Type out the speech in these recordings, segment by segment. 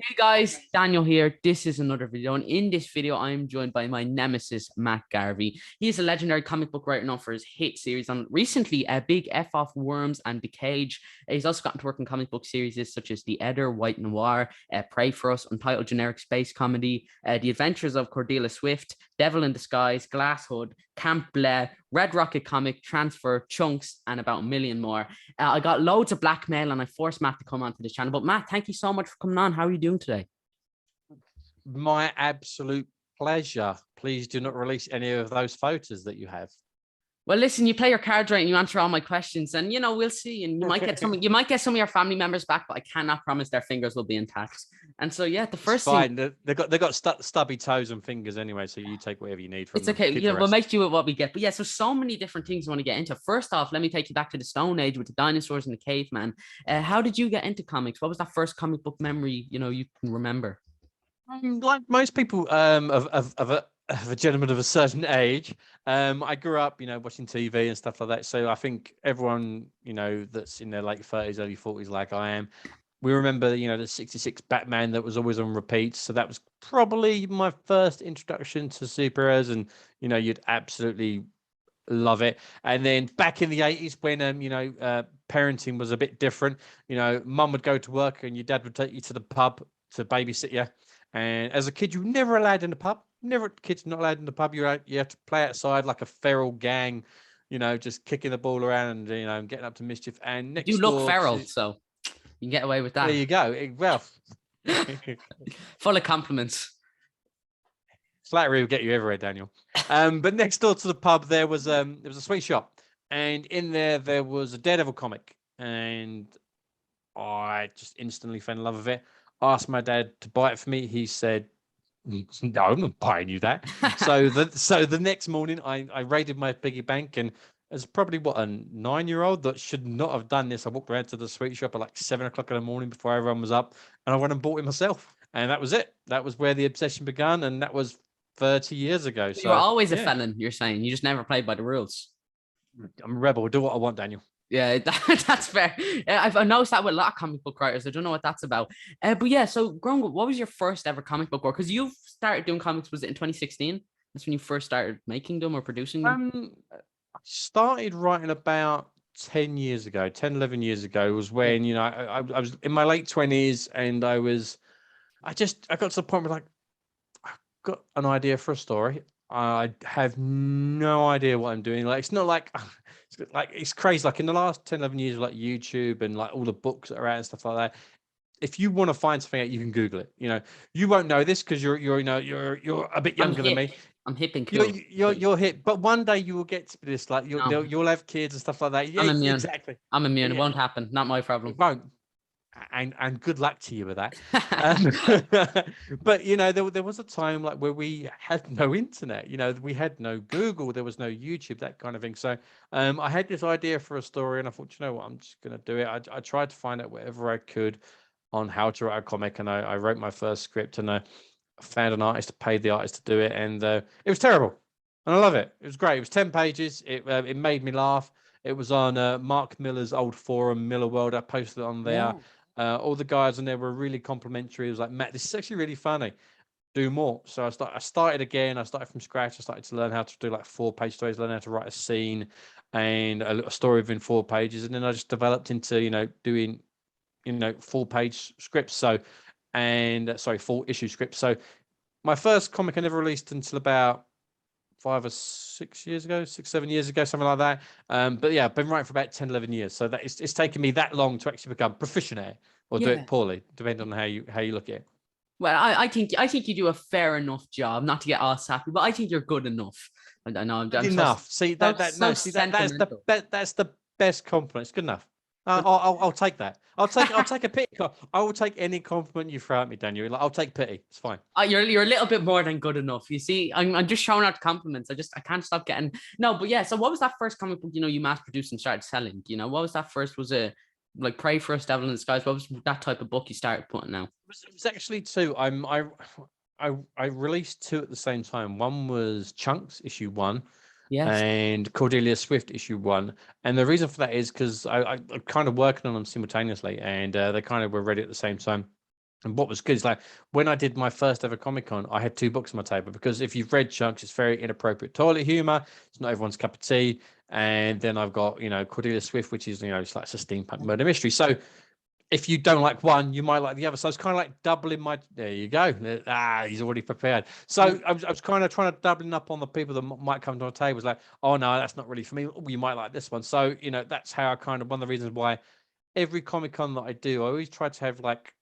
Hey guys, Daniel here. This is another video, and in this video, I am joined by my nemesis, Matt Garvey. He is a legendary comic book writer known for his hit series and recently a big F off Worms and the Cage. He's also gotten to work in comic book series such as The Edder, White Noir, Pray for Us, Untitled Generic Space Comedy, The Adventures of Cordelia Swift, Devil in Disguise, Glass Hood, Camp Bleh, Red Rocket Comic, Transfer, Chunks, and about a million more. I got loads of blackmail and I forced Matt to come onto this channel. But Matt, thank you so much for coming on. How are you doing today? My absolute pleasure. Please do not release any of those photos that you have. Well, listen, you play your cards right and you answer all my questions, and we'll see. And you might get some of your family members back, but I cannot promise their fingers will be intact. And so, yeah, the first thing they've got stubby toes and fingers anyway, so you take whatever you need from them. It's okay. We'll make do with what we get. But yeah, so many different things I want to get into. First off, let me take you back to the Stone Age with the dinosaurs and the caveman. How did you get into comics? What was that first comic book memory you can remember? Like most people of a gentleman of a certain age, I grew up, watching TV and stuff like that. So I think everyone, that's in their late 30s, early 40s, like I am, we remember, the 66 Batman that was always on repeat. So that was probably my first introduction to superheroes, and, you'd absolutely love it. And then back in the 80s when, parenting was a bit different, mum would go to work and your dad would take you to the pub to babysit you. And as a kid, you were never allowed in the pub. Kids not allowed in the pub. You have to play outside like a feral gang, just kicking the ball around and and getting up to mischief. And next you look feral, so you can get away with that. There you go. Well, full of compliments. Flattery will get you everywhere, Daniel. But next door to the pub, there was a sweet shop, and in there was a Daredevil comic, and I just instantly fell in love with it. Asked my dad to buy it for me. He said, "No, I'm not buying you that." so the next morning, I raided my piggy bank, and as probably a 9-year-old that should not have done this, I walked around to the sweet shop at like 7 o'clock in the morning before everyone was up, and I went and bought it myself. And that was it. That was where the obsession began, and that was 30 years ago. So you were always a felon. You're saying you just never played by the rules. I'm a rebel. Do what I want, Daniel. Yeah, that's fair. I've noticed that with a lot of comic book writers. I don't know what that's about. But yeah, so growing up, what was your first ever comic book work? Because you started doing comics, was it in 2016? That's when you first started making them or producing them? I started writing about 10 years ago, 10, 11 years ago was when, I was in my late 20s, and I got to the point where like, I've got an idea for a story. I have no idea what I'm doing. Like, it's not like, it's crazy. Like in the last 10, 11 years, like YouTube and like all the books that are out and stuff like that. If you want to find something out, you can Google it. You won't know this because you're a bit younger than me. I'm hip and cool. You're hip, but one day you will get to this. Like you'll have kids and stuff like that. Yeah, I'm immune. Exactly. I'm immune. It won't happen. Not my problem. It won't. And good luck to you with that. But there was a time like where we had no internet. We had no Google. There was no YouTube, that kind of thing. So I had this idea for a story, and I thought, you know what, I'm just gonna do it. I tried to find out whatever I could on how to write a comic, and I wrote my first script, and I found an artist, paid the artist to do it, and it was terrible, and I love it. It was great. It was 10 pages. It made me laugh. It was on Mark Miller's old forum, Miller World. I posted it on there. Yeah. All the guys on there were really complimentary. It was like, Matt, this is actually really funny. Do more. So I started again. I started from scratch. I started to learn how to do like 4-page stories, learn how to write a scene and a little story within 4 pages. And then I just developed into, doing, 4-page scripts. So, full issue scripts. So my first comic I never released until about 5 or 6 years ago, 6, 7 years ago, something like that. But yeah, I've been writing for about 10, 11 years. So that it's taken me that long to actually become proficient at it, or do it poorly, depending on how you look at it. Well, I think you do a fair enough job, not to get all sappy, but I think you're good enough. I know I'm enough. That's the best compliment. It's good enough. I'll take that. I'll take a pity. I will take any compliment you throw at me, Daniel. I'll take pity. It's fine. You're a little bit more than good enough. You see, I'm just showing out compliments. I can't stop getting no. But yeah. So what was that first comic book you mass produced and started selling? What was that first? Was it like Pray for Us, Devil in Disguise? What was that type of book you started putting out? It was actually 2. I released 2 at the same time. One was Chunks issue 1. Yes. And Cordelia Swift issue 1. And the reason for that is because I'm kind of working on them simultaneously, and they kind of were ready at the same time. And what was good is like when I did my first ever Comic-Con, I had 2 books on my table because if you've read Chunks, it's very inappropriate toilet humor. It's not everyone's cup of tea. And then I've got, Cordelia Swift, which is, it's like a steampunk murder mystery. So if you don't like one, you might like the other. So it's kind of like doubling my. There you go. He's already prepared. So I was kind of trying to doubling up on the people that might come to our table. It's like, oh no, that's not really for me. Oh, you might like this one. So that's how I kind of one of the reasons why every Comic Con that I do, I always try to have like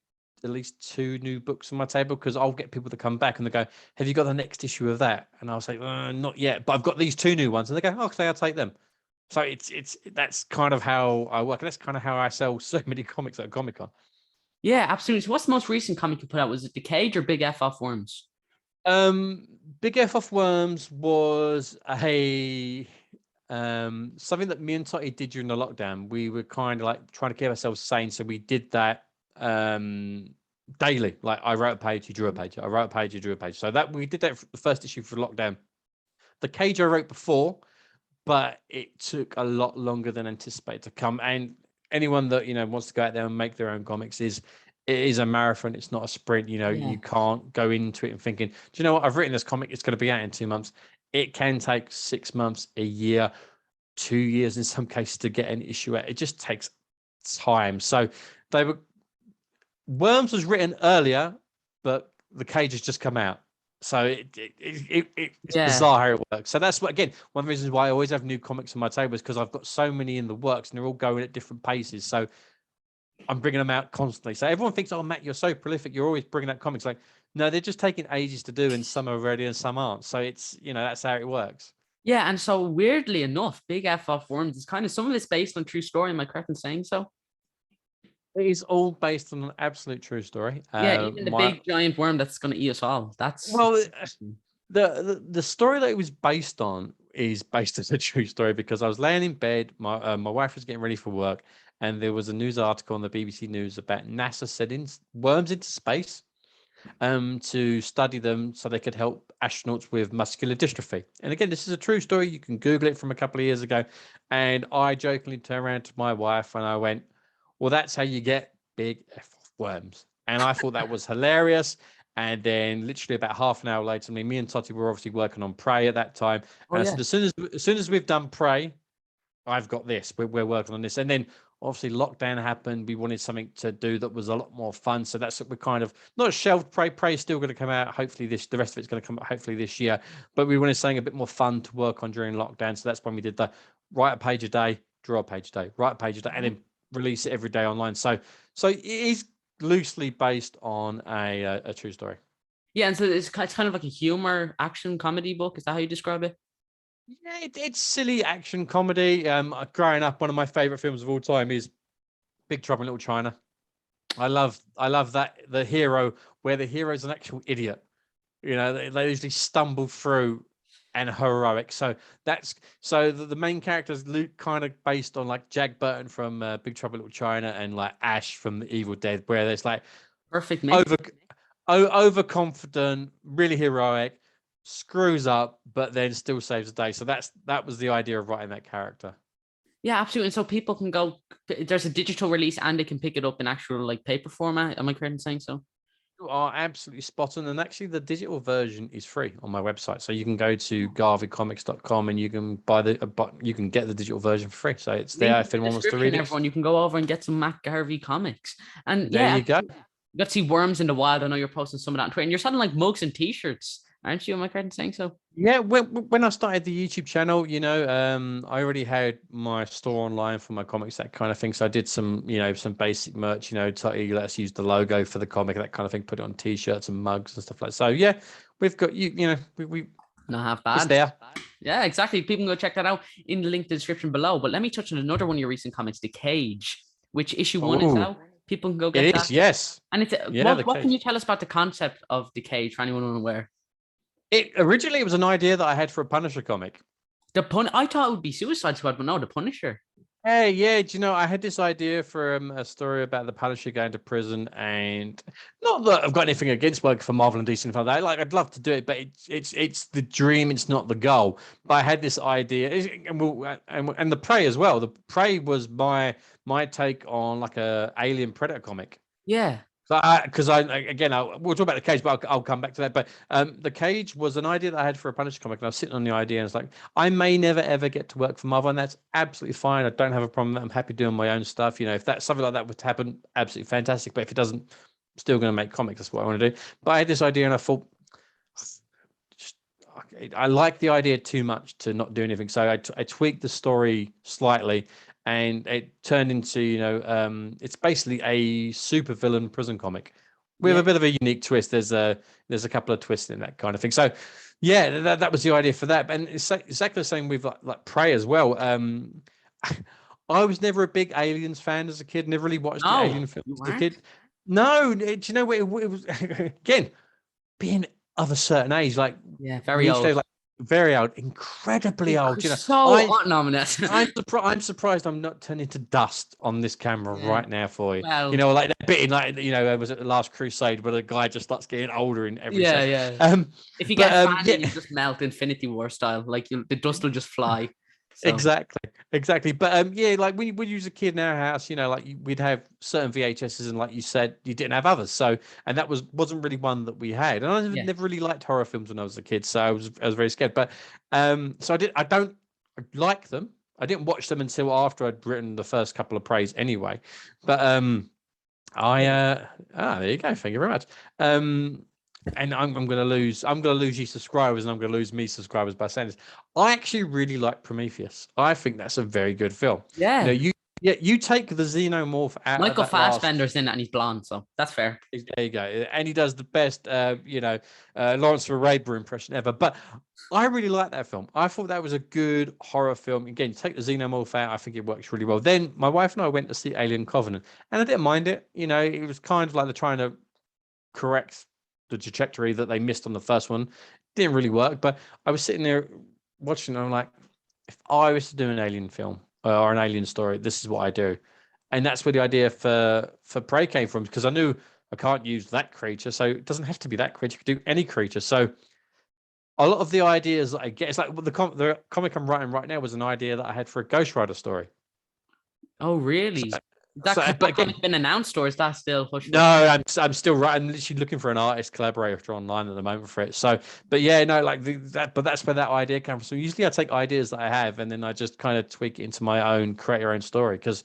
at least 2 new books on my table because I'll get people to come back and they go, "Have you got the next issue of that?" And I'll say, "Not yet, but I've got these 2 new ones." And they go, "Okay, I'll take them." So it's that's kind of how I work. And that's kind of how I sell so many comics at Comic Con. Yeah, absolutely. So what's the most recent comic you put out? Was it The Cage or Big F Off Worms? Big F off Worms was a something that me and Totty did during the lockdown. We were kind of like trying to keep ourselves sane, so we did that daily. Like I wrote a page, he drew a page. I wrote a page, he drew a page. So that we did that for the first issue for lockdown. The Cage I wrote before, but it took a lot longer than anticipated to come. And anyone that wants to go out there and make their own comics it is a marathon. It's not a sprint. Yeah. You can't go into it and thinking, do you know what? I've written this comic. It's going to be out in 2 months. It can take 6 months, a year, 2 years in some cases to get an issue out. It just takes time. So Worms was written earlier, but The Cage has just come out. So it's bizarre how it works. So that's what, again, one of the reasons why I always have new comics on my table is because I've got so many in the works and they're all going at different paces. So I'm bringing them out constantly. So everyone thinks, oh, Matt, you're so prolific. You're always bringing out comics. Like, no, they're just taking ages to do and some are ready and some aren't. So it's, that's how it works. Yeah, and so weirdly enough, Big F Off Worms is kind of some of it's based on true story. Am I correct in saying so? It is all based on an absolute true story. Yeah, even the big giant worm that's going to eat us all. The story that it was based on is based as a true story because I was laying in bed. My wife was getting ready for work, and there was a news article on the BBC News about NASA sending worms into space to study them so they could help astronauts with muscular dystrophy. And again, this is a true story. You can Google it from a couple of years ago. And I jokingly turned around to my wife and I went, well, that's how you get big F worms. And I thought that was hilarious. And then literally about half an hour later, me and Totty were obviously working on Prey at that time. And I said, as soon as we've done Prey, I've got this. We're working on this. And then obviously lockdown happened. We wanted something to do that was a lot more fun. So that's what we're kind of not shelved. Prey is still going to come out. Hopefully the rest of it's going to come out hopefully this year. But we wanted something a bit more fun to work on during lockdown. So that's when we did the write a page a day, draw a page a day, write a page a day, and then release it every day online. So it is loosely based on a true story. Yeah, and so it's kind of like a humor action comedy book. Is that how you describe it? Yeah, it's silly action comedy. Growing up, one of my favorite films of all time is Big Trouble in Little China. I love that the hero where the hero is an actual idiot. They usually stumble through and heroic. So the main character is Luke, kind of based on like Jack Burton from Big Trouble in Little China and like Ash from The Evil Dead, where there's like perfect mix. Overconfident, really heroic, screws up, but then still saves the day. So that was the idea of writing that character. Yeah, absolutely. And so people can go. There's a digital release, and they can pick it up in actual like paper format. Am I correct in saying so? You are absolutely spot on. And actually, the digital version is free on my website. So you can go to garveycomics.com and you can you can get the digital version for free. So it's there if anyone wants to read it. Everyone, you can go over and get some Matt Garvey comics. And there you go. You got to see Worms in the Wild. I know you're posting some of that on Twitter. And you're selling like mugs and t-shirts, aren't you? Am I correct in saying so? Yeah, when I started the YouTube channel, I already had my store online for my comics, that kind of thing. So I did some basic merch, Totty let us use the logo for the comic, that kind of thing, put it on t-shirts and mugs and stuff like that. So yeah, we've got we not half bad. It's there. Yeah, exactly. People can go check that out in the link in the description below. But let me touch on another one of your recent comics, The Cage, which issue 1 is out. People can go get that. Yes. And it's what can you tell us about the concept of The Cage for anyone unaware? Originally, it was an idea that I had for a Punisher comic. I thought it would be Suicide Squad, but no, the Punisher. Hey, yeah. Do you know, I had this idea for a story about the Punisher going to prison, and not that I've got anything against working for Marvel and DC and stuff like that. Like, I'd love to do it, but it's the dream. It's not the goal. But I had this idea, and the Prey as well. The Prey was my take on like a Alien Predator comic. Yeah. So, because we'll talk about the Cage, but I'll come back to that. But the Cage was an idea that I had for a Punisher comic, and I was sitting on the idea, and it's like, I may never ever get to work for Marvel, and that's absolutely fine. I don't have a problem. I'm happy doing my own stuff. If that something like that would happen, absolutely fantastic. But if it doesn't, I'm still going to make comics. That's what I want to do. But I had this idea, and I thought, I like the idea too much to not do anything. So I tweaked the story slightly, and it turned into, it's basically a supervillain prison comic with a bit of a unique twist. There's a couple of twists in that kind of thing. So yeah, that was the idea for that. And it's exactly the same with like Prey as well. I was never a big Aliens fan as a kid. Never really watched the Alien films as a kid. No, do you know what it was? Again, being of a certain age, like very old. Like very old, incredibly old. So I'm surprised I'm not turning to dust on this camera right now for you. Well, like that bit in was it The Last Crusade where the guy just starts getting older in every second. Yeah. If you get a fan, you just melt Infinity War style. Like the dust will just fly. So. Exactly. But like when you was a kid in our house, like we'd have certain VHSs, and like you said, you didn't have others. So, and that wasn't really one that we had. And I never really liked horror films when I was a kid, so I was very scared. But so I don't like them. I didn't watch them until after I'd written the first couple of Preys anyway. But there you go. Thank you very much. And I'm going to lose you subscribers, and I'm going to lose me subscribers by saying this. I actually really like Prometheus. I think that's a very good film. Yeah. You take the Xenomorph out. Michael Fassbender's in it, and he's blonde, so that's fair. There you go. And he does the best, Lawrence Arabia impression ever. But I really like that film. I thought that was a good horror film. Again, take the Xenomorph out, I think it works really well. Then my wife and I went to see Alien Covenant, and I didn't mind it. It was kind of like they're trying to correct the trajectory that they missed on the first one. Didn't really work, but I was sitting there watching, and I'm like, if I was to do an alien film or an alien story, this is what I do. And that's where the idea for Prey came from, because I knew I can't use that creature, so it doesn't have to be that creature. You could do any creature. So a lot of the ideas that I get, it's like the comic I'm writing right now was an idea that I had for a Ghost Rider story. Oh, really? That comic been announced, or is that still pushed? No, I'm still writing. I'm literally looking for an artist collaborator online at the moment for it. So, but yeah, no, like but that's where that idea comes from. So usually I take ideas that I have, and then I just kind of tweak it into my own, create your own story, because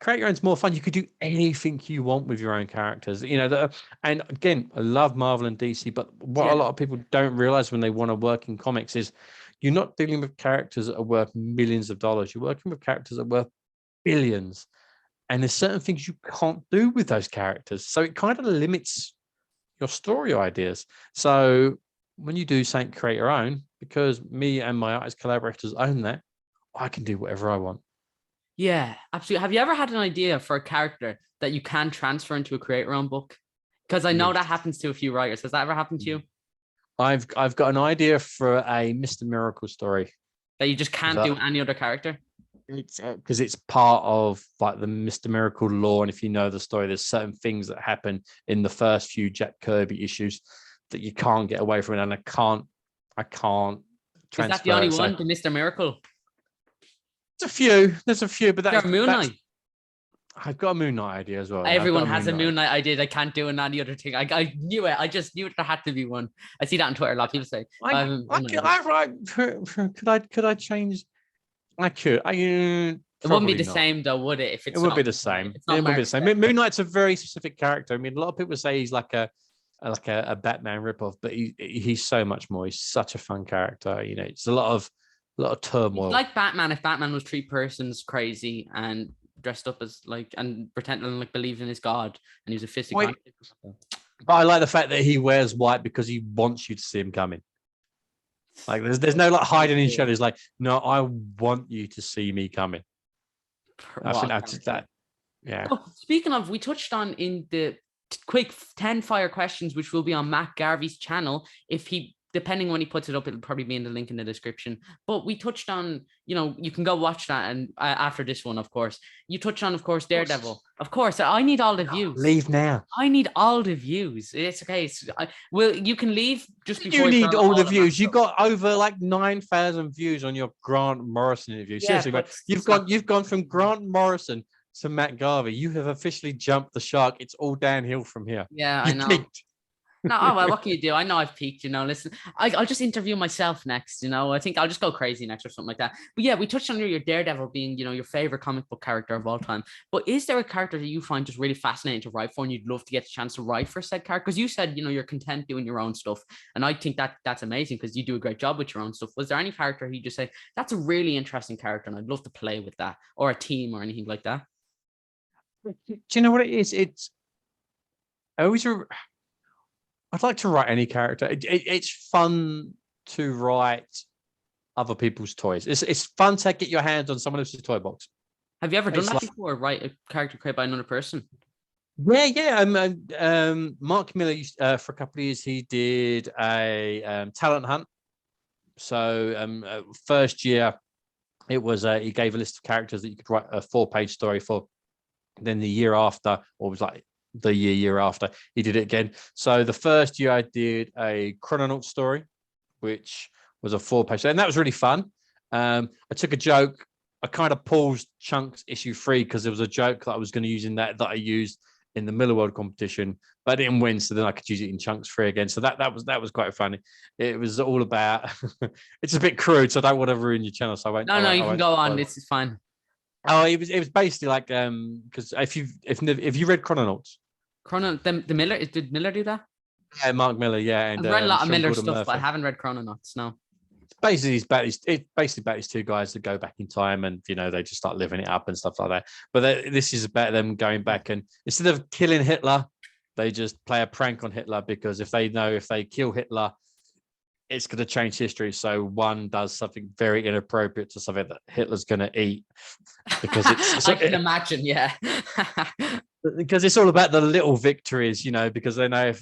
create your own's more fun. You could do anything you want with your own characters. And again, I love Marvel and DC, but what a lot of people don't realize when they want to work in comics is you're not dealing with characters that are worth millions of dollars. You're working with characters that are worth billions. And there's certain things you can't do with those characters. So it kind of limits your story ideas. So when you do something, create your own, because me and my artist collaborators own that, I can do whatever I want. Yeah, absolutely. Have you ever had an idea for a character that you can transfer into a create your own book? Because I know that happens to a few writers. Has that ever happened to you? I've got an idea for a Mr. Miracle story. That you just can't do any other character? It's because it's part of like the Mr. Miracle lore, and if you know the story, there's certain things that happen in the first few Jack Kirby issues that you can't get away from it, and I can't transfer. Is that the only one, the Mr. Miracle? There's a few, but that's Moon Knight. I've got a Moon Knight idea as well. Everyone has a Moon Knight idea. They can't do any other thing. I knew it. I just knew there had to be one. I see that on Twitter. A lot of people say, could I change? I could. It wouldn't be the same though, would it? It would be the same. It would be the same. Moon Knight's a very specific character. I mean, a lot of people say he's like a Batman ripoff, but he's so much more. He's such a fun character. It's a lot of turmoil. It's like Batman. If Batman was 3 persons crazy and dressed up as and pretending like believed in his god, and he was a physical. But I like the fact that he wears white because he wants you to see him coming. Like there's no like hiding in shadows. Like, no, I want you to see me coming. I think that's that. Yeah. Oh, speaking of, we touched on in the quick 10 fire questions, which will be on Matt Garvey's channel. If he, depending when he puts it up, it'll probably be in the link in the description. But we touched on, you can go watch that, and after this one, of course, you touched on, of course, Daredevil. Of course, I need all the views. Leave now. I need all the views. It's okay. You can leave just before. You need all the views. You got over like 9,000 views on your Grant Morrison interview. Seriously, but you've gone from Grant Morrison to Matt Garvey. You have officially jumped the shark. It's all downhill from here. Yeah, I You know. peaked. No, oh, well, what can you do? I know I've peaked, listen, I'll just interview myself next, I think I'll just go crazy next or something like that. But yeah, we touched on your Daredevil being, your favorite comic book character of all time. But is there a character that you find just really fascinating to write for and you'd love to get a chance to write for said character? Because you said, you're content doing your own stuff. And I think that's amazing because you do a great job with your own stuff. Was there any character you just say, that's a really interesting character and I'd love to play with that, or a team or anything like that? Do you know what it is? I'd like to write any character. It's fun to write other people's toys. It's fun to get your hands on someone else's toy box. Have you ever done that before? Write a character created by another person? Yeah. Mark Miller used, for a couple of years, he did a talent hunt. So first year, it was he gave a list of characters that you could write a 4-page story for. Then the year after, or it was like the year after, he did it again. So the first year I did a Chrononaut story, which was a 4-page, and that was really fun. I took a joke. I kind of paused Chunks issue 3 because there was a joke that I was going to use in that I used in the Miller World competition, but I didn't win, so then I could use it in Chunks 3 again. So that was quite funny. It was all about. It's a bit crude, so I don't want to ruin your channel. So I won't. No, you can go on. This is fine. Oh, it was basically like because if you read Chrononauts. Did Miller do that? Yeah, Mark Miller, yeah. And I've read a lot of Miller Gordon stuff, Murphy. but I haven't read Chrononauts, no. It's basically about these 2 guys that go back in time and, they just start living it up and stuff like that. But this is about them going back, and instead of killing Hitler, they just play a prank on Hitler, because if they kill Hitler, it's going to change history. So one does something very inappropriate to something that Hitler's going to eat, because it's I can imagine, yeah. Because it's all about the little victories, because they know if,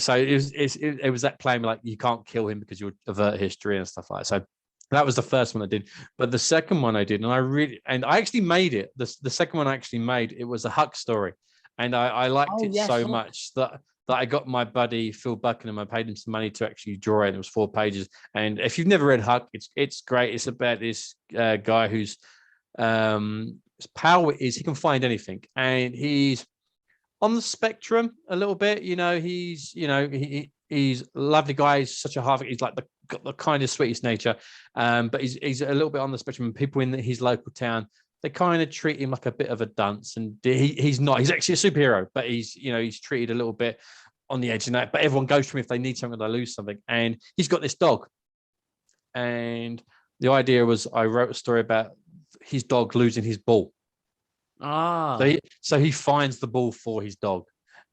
so it was that claim like you can't kill him because you'll avert history and stuff like that. So that was the first one I did. But the second one I did, and I actually made it. The second one I actually made, it was a Huck story. And I liked it so much that I got my buddy Phil Buckingham. I paid him some money to actually draw it. It was 4 pages. And if you've never read Huck, it's great. It's about this guy whose his power is he can find anything, and he's on the spectrum a little bit. He's he's a lovely guy. He's such a half. He's like got the kindest, sweetest nature. But he's a little bit on the spectrum. And people in his local town, they kind of treat him like a bit of a dunce, and he's not. He's actually a superhero, but he's treated a little bit on the edge of that. But everyone goes to him if they need something, they lose something. And he's got this dog. And the idea was I wrote a story about his dog losing his ball. So he finds the ball for his dog.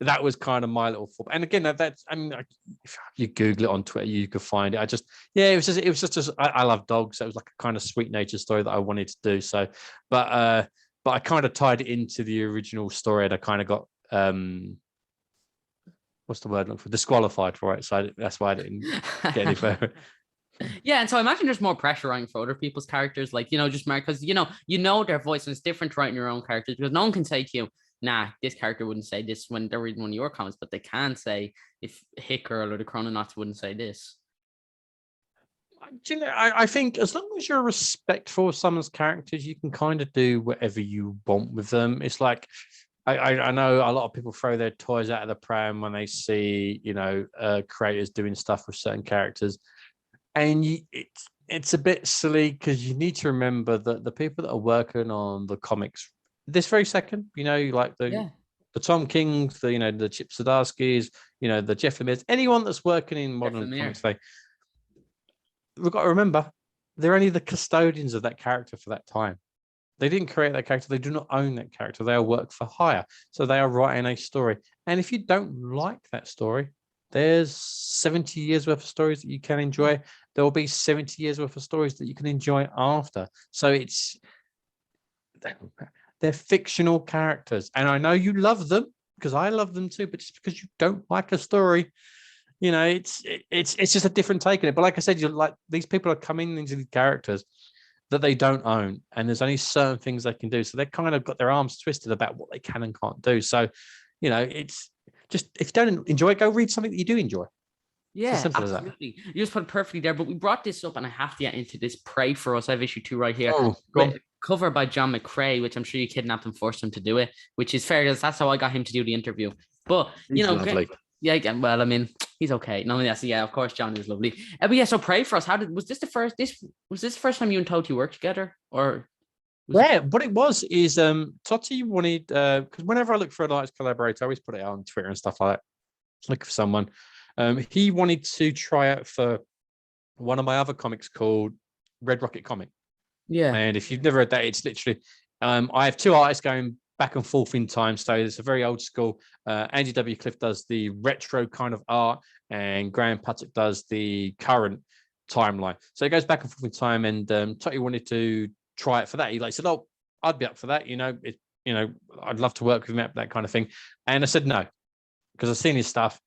That was kind of my little thought. And again, if you Google it on Twitter, you could find it. It was just I love dogs. So it was like a kind of sweet nature story that I wanted to do. So, but I kind of tied it into the original story, and I kind of got what's the word? Disqualified for it. So that's why I didn't get any further. Yeah, and so I imagine there's more pressure on for other people's characters, like just because their voice, and it's different writing your own characters, because no one can say to you, nah, this character wouldn't say this when they're reading one of your comments, but they can say if Hit Girl or the Chrononauts wouldn't say this. I think as long as you're respectful of someone's characters, you can kind of do whatever you want with them. It's like I know a lot of people throw their toys out of the pram when they see creators doing stuff with certain characters. And it's a bit silly, because you need to remember that the people that are working on the comics this very second, like the Tom Kings, the Chip Zdarsky's, the Jeff Lemire's, anyone that's working in modern comics, we've got to remember they're only the custodians of that character for that time. They didn't create that character. They do not own that character. They are work for hire. So they are writing a story. And if you don't like that story, there's 70 years worth of stories that you can enjoy. There will be 70 years worth of stories that you can enjoy after. So they're fictional characters. And I know you love them, because I love them too, but just because you don't like a story, it's just a different take on it. But like I said, you're like, these people are coming into these characters that they don't own, and there's only certain things they can do. So they kind of got their arms twisted about what they can and can't do. So, it's just, if you don't enjoy it, go read something that you do enjoy. Yeah, absolutely. You just put it perfectly there. But we brought this up, and I have to get into this. Pray for Us. I have issue 2 right here. Oh, cover by John McCrae, which I'm sure you kidnapped and forced him to do it, which is fair because that's how I got him to do the interview. But He's lovely. yeah, well, I mean, he's okay. No, yes, yeah, of course, John is lovely. But yeah, so pray for us. Was this the first time you and Toti worked together, or? What it was is Totti wanted, because whenever I look for an artist collaborator, I always put it out on Twitter and stuff like that. Look for someone. He wanted to try out for one of my other comics called Red Rocket Comic. Yeah. And if you've never read that, it's literally I have two artists going back and forth in time. So it's a very old school. Andy W. Cliff does the retro kind of art, and Graham Patrick does the current timeline. So it goes back and forth in time. And Totti wanted to try it for that. He said, "Oh, I'd be up for that. I'd love to work with him, that kind of thing." And I said no, because I've seen his stuff.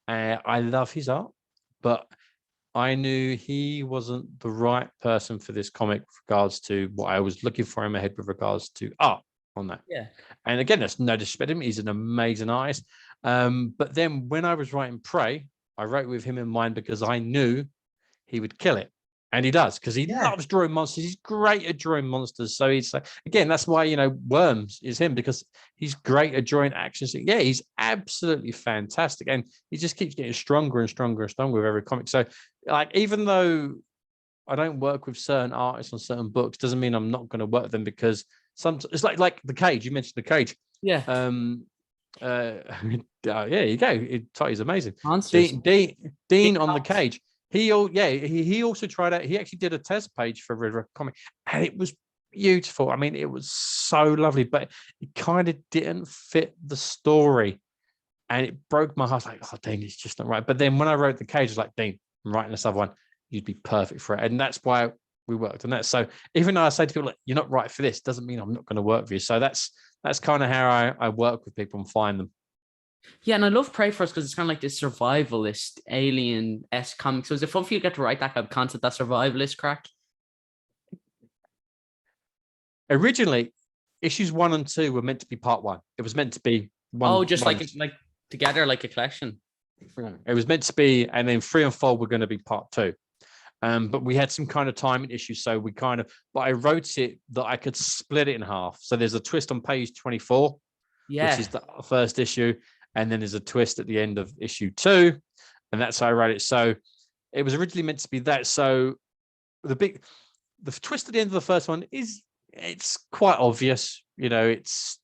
I love his art, but I knew he wasn't the right person for this comic with regards to what I was looking for in my head with regards to art on that. Yeah. And again, that's no disrespect to him. He's an amazing artist. But then when I was writing Prey, I wrote with him in mind because I knew he would kill it. And he does, because he loves drawing monsters. He's great at drawing monsters. So he's like, again, that's why, Worms is him, because he's great at drawing actions. Yeah, he's absolutely fantastic. And he just keeps getting stronger and stronger and stronger with every comic. So, even though I don't work with certain artists on certain books, doesn't mean I'm not going to work with them, because it's like The Cage. You mentioned The Cage. Yeah. Yeah, you go. Totty's amazing. Monsters. Dean on The Cage. He also tried out. He actually did a test page for Red Rocket Comic, and it was beautiful. I mean, it was so lovely, but it kind of didn't fit the story, and it broke my heart. Like, oh, Dean, it's just not right. But then when I wrote The Cage, I was like, Dean, I'm writing this other one. You'd be perfect for it, and that's why we worked on that. So even though I say to people, like, you're not right for this, doesn't mean I'm not going to work with you. So that's kind of how I work with people and find them. Yeah, and I love Pray for Us because it's kind of like this survivalist, alien-esque comic. So is it fun for you to get to write that kind of concept, that survivalist crack? Originally, issues 1 and 2 were meant to be part 1. It was meant to be one. Oh, just like together, like a collection. It was meant to be, and then 3 and 4 were going to be part 2. But we had some kind of timing issues, so but I wrote it that I could split it in half. So there's a twist on page 24, which is the first issue. And then there's a twist at the end of issue 2, and that's how I wrote it. So it was originally meant to be that. So the twist at the end of the first one it's quite obvious. It's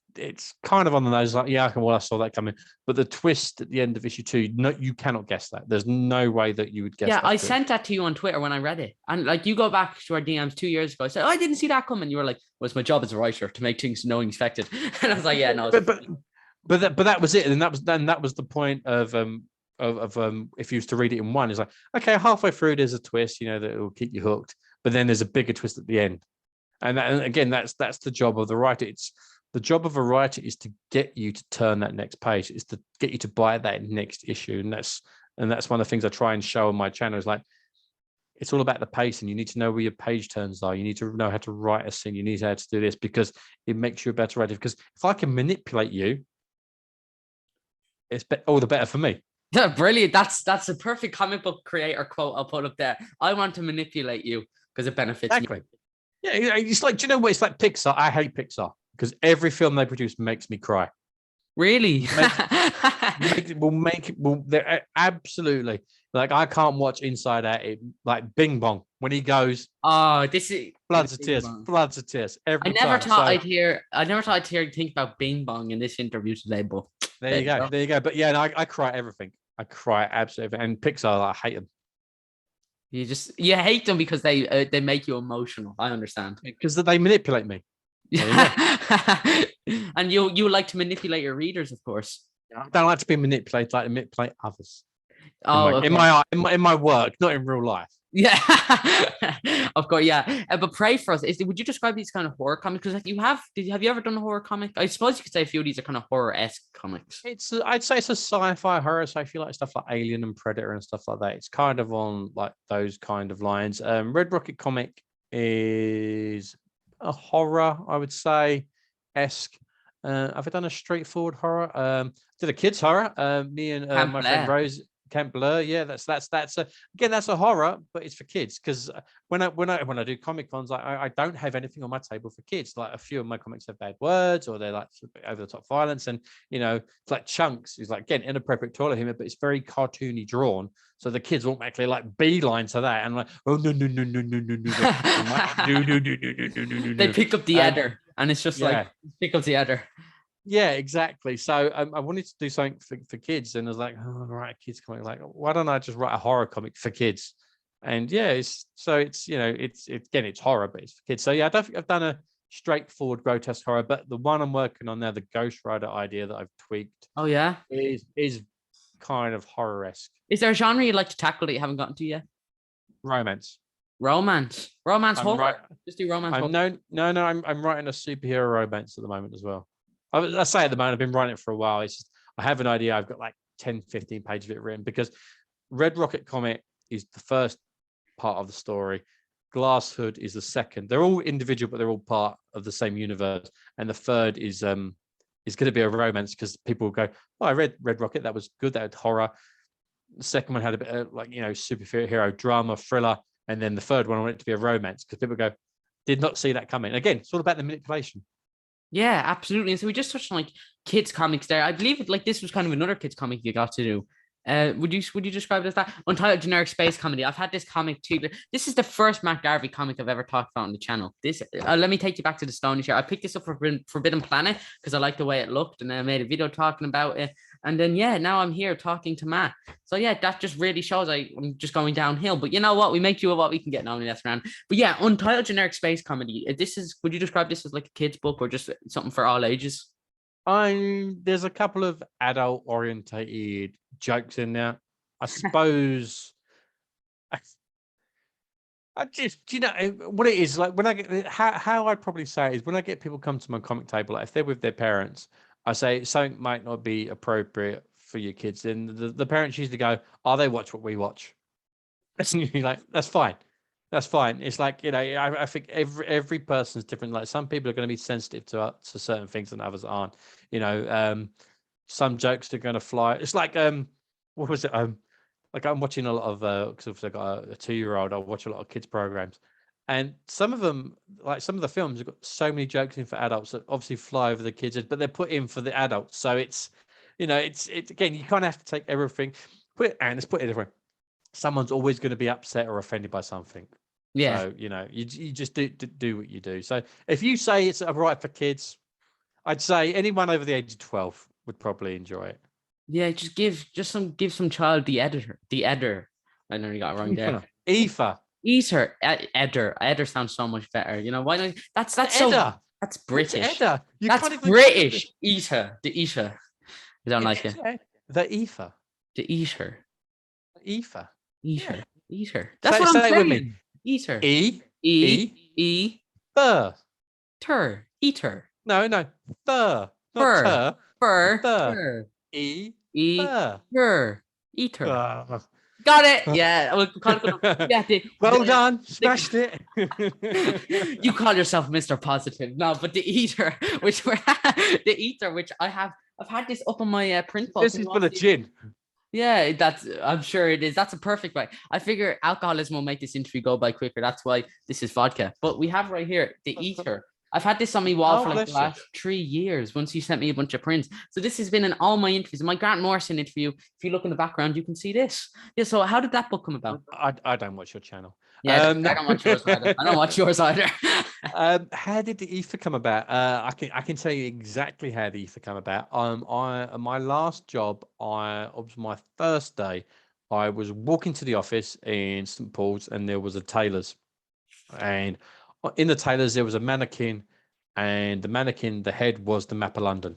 kind of on the nose, like, yeah, I saw that coming. But the twist at the end of issue 2, no, you cannot guess that. There's no way that you would guess. Yeah, that I sent that to you on Twitter when I read it, and you go back to our DMs 2 years ago. I said, oh, I didn't see that coming. You were like, well, it's my job as a writer to make things no unexpected. And I was like, yeah, no. But that was it, and that was the point of if you used to read it in one, it's like, okay, halfway through there's a twist, that will keep you hooked, but then there's a bigger twist at the end, and again, that's the job of the writer. It's the job of a writer is to get you to turn that next page, is to get you to buy that next issue, and that's one of the things I try and show on my channel is like, it's all about the pacing. You need to know where your page turns are. You need to know how to write a scene. You need to know how to do this, because it makes you a better writer. Because if I can manipulate you, it's all the better for me. Yeah, brilliant. That's a perfect comic book creator quote I'll put up there. I want to manipulate you because it benefits me. Yeah, it's like, do you know what? It's like Pixar. I hate Pixar because every film they produce makes me cry. Really? They're absolutely, like, I can't watch Inside Out. Like Bing Bong when he goes. Oh, this is floods of tears. I never thought I'd think about Bing Bong in this interview today, but there you go. But yeah, I cry at everything. I cry absolutely, and Pixar, I hate them. You hate them because they make you emotional. I understand, because they manipulate me. And you like to manipulate your readers, of course. I don't like to be manipulated. I like to manipulate others. Oh, in my work, not in real life. Yeah, of course, yeah. But Pray for Us. Would you describe these kind of horror comics? Because have you ever done a horror comic? I suppose you could say a few of these are kind of horror-esque comics. I'd say it's a sci-fi horror. So I feel like stuff like Alien and Predator and stuff like that. It's kind of on like those kind of lines. Red Rocket Comic is a horror, I would say, esque. Have I done a straightforward horror? Did a kids horror. Me and my friend Rose Camp Blur. Yeah, that's again, that's a horror, but it's for kids. Because when I do Comic Cons, I don't have anything on my table for kids. Like a few of my comics have bad words, or they're like over the top violence, and it's like Chunks is like, again, inappropriate toilet humor, but it's very cartoony drawn, so the kids automatically like beeline to that and like, oh no no no no no no no no, and like, no no no no no no no They no. pick up the adder, and it's just like pick up the adder. Yeah, exactly. So I wanted to do something for kids, and I was like, oh, write a kids comic. Like, why don't I just write a horror comic for kids? And yeah, it's again, it's horror, but it's for kids. So yeah, I don't think I've done a straightforward grotesque horror, but the one I'm working on now, the Ghost Rider idea that I've tweaked, Oh yeah, is kind of horror-esque. is there a genre you'd like to tackle that you haven't gotten to yet? Romance. Romance horror. Just do romance. No. I'm writing a superhero romance at the moment as well. I say at the moment, I've been writing it for a while. It's just, I have an idea. I've got like 10, 15 pages of it written, because Red Rocket Comet is the first part of the story. Glass Hood is the second. They're all individual, but they're all part of the same universe. And the third is going to be a romance, because people will go, oh, I read Red Rocket. That was good. That had horror. The second one had a bit of like, superhero drama, thriller. And then the third one, I want it to be a romance, because people go, did not see that coming. Again, it's all about the manipulation. Yeah, absolutely. And so we just touched on like kids comics there. I believe like this was kind of another kids comic you got to do. Would you describe it as that? Untitled Generic Space Comedy. I've had this comic too. This is the first Matt Garvey comic I've ever talked about on the channel. This let me take you back to the Stone Chair. I picked this up for Forbidden Planet because I liked the way it looked, and I made a video talking about it. And then now I'm here talking to Matt. So yeah, that just really shows I'm just going downhill. But you know what? We make do with what we can get now in this round. But yeah, Untitled Generic Space Comedy. Would you describe this as like a kid's book or just something for all ages? There's a couple of adult orientated jokes in there. I suppose I just, what it is like when I get how I'd probably say it is when I get people come to my comic table, like if they're with their parents, I say something might not be appropriate for your kids. Then the parents usually go, oh, they watch what we watch. That's usually like, that's fine. That's fine. It's like, I think every person's different. Like some people are going to be sensitive to certain things and others aren't. Some jokes are going to fly. It's like, what was it? Like I'm watching a lot of, because I've got a 2-year-old, I watch a lot of kids programs. And some of them, like some of the films have got so many jokes in for adults that obviously fly over the kids, but they're put in for the adults. So it's, it's again, you kind of have to take everything, let's put it different. Someone's always going to be upset or offended by something. Yeah. So, you just do what you do. So if you say it's right for kids, I'd say anyone over the age of 12 would probably enjoy it. Yeah, just give some child the editor. The editor. I nearly got it wrong there. Ether. Ether. Editor. Editor sounds so much better. Why not? That's so. Edda. That's British. That's British. Ether. The ether. I don't like it. The ether. The ether. Ether. Ether. Yeah. Ether. That's what I'm saying. With me. Ether. E. Fur. Tur. Ether. No. Fur. Not tur. Fur. E. Fur. Ether. Got it. Yeah. Well done. Smashed it. You call yourself Mr. Positive. No, but the ether, which I've had this up on my print book. This is for the gin. Yeah, I'm sure it is. That's a perfect way. I figure alcoholism will make this interview go by quicker. That's why this is vodka. But we have right here the ether. I've had this on my wall for like the last 3 years. Once you sent me a bunch of prints. So this has been in all my interviews. In my Grant Morrison interview, if you look in the background, you can see this. Yeah. So how did that book come about? I don't watch your channel. Yeah, I don't watch yours either. I don't watch yours either. How did the ether come about? I can tell you exactly how the ether come about. My last job, it was my first day. I was walking to the office in St. Paul's, and there was a tailor's, and in the tailor's there was a mannequin, and the mannequin, the head was the map of London,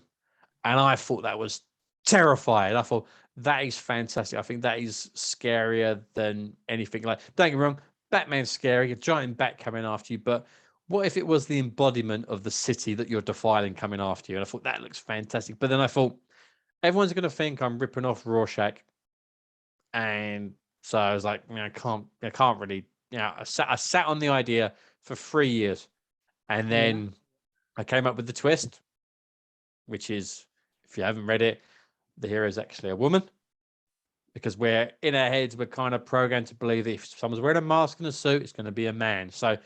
and I thought that was terrifying. I thought that is fantastic. I think that is scarier than anything. Like, don't get me wrong, Batman's scary, a giant bat coming after you, but what if it was the embodiment of the city that you're defiling coming after you? And I thought that looks fantastic. But then I thought everyone's going to think I'm ripping off Rorschach, and so I was like, I can't really. I sat on the idea for 3 years, and then I came up with the twist, which is, if you haven't read it, the hero is actually a woman, because we're in our heads, we're kind of programmed to believe that if someone's wearing a mask and a suit, it's going to be a man. So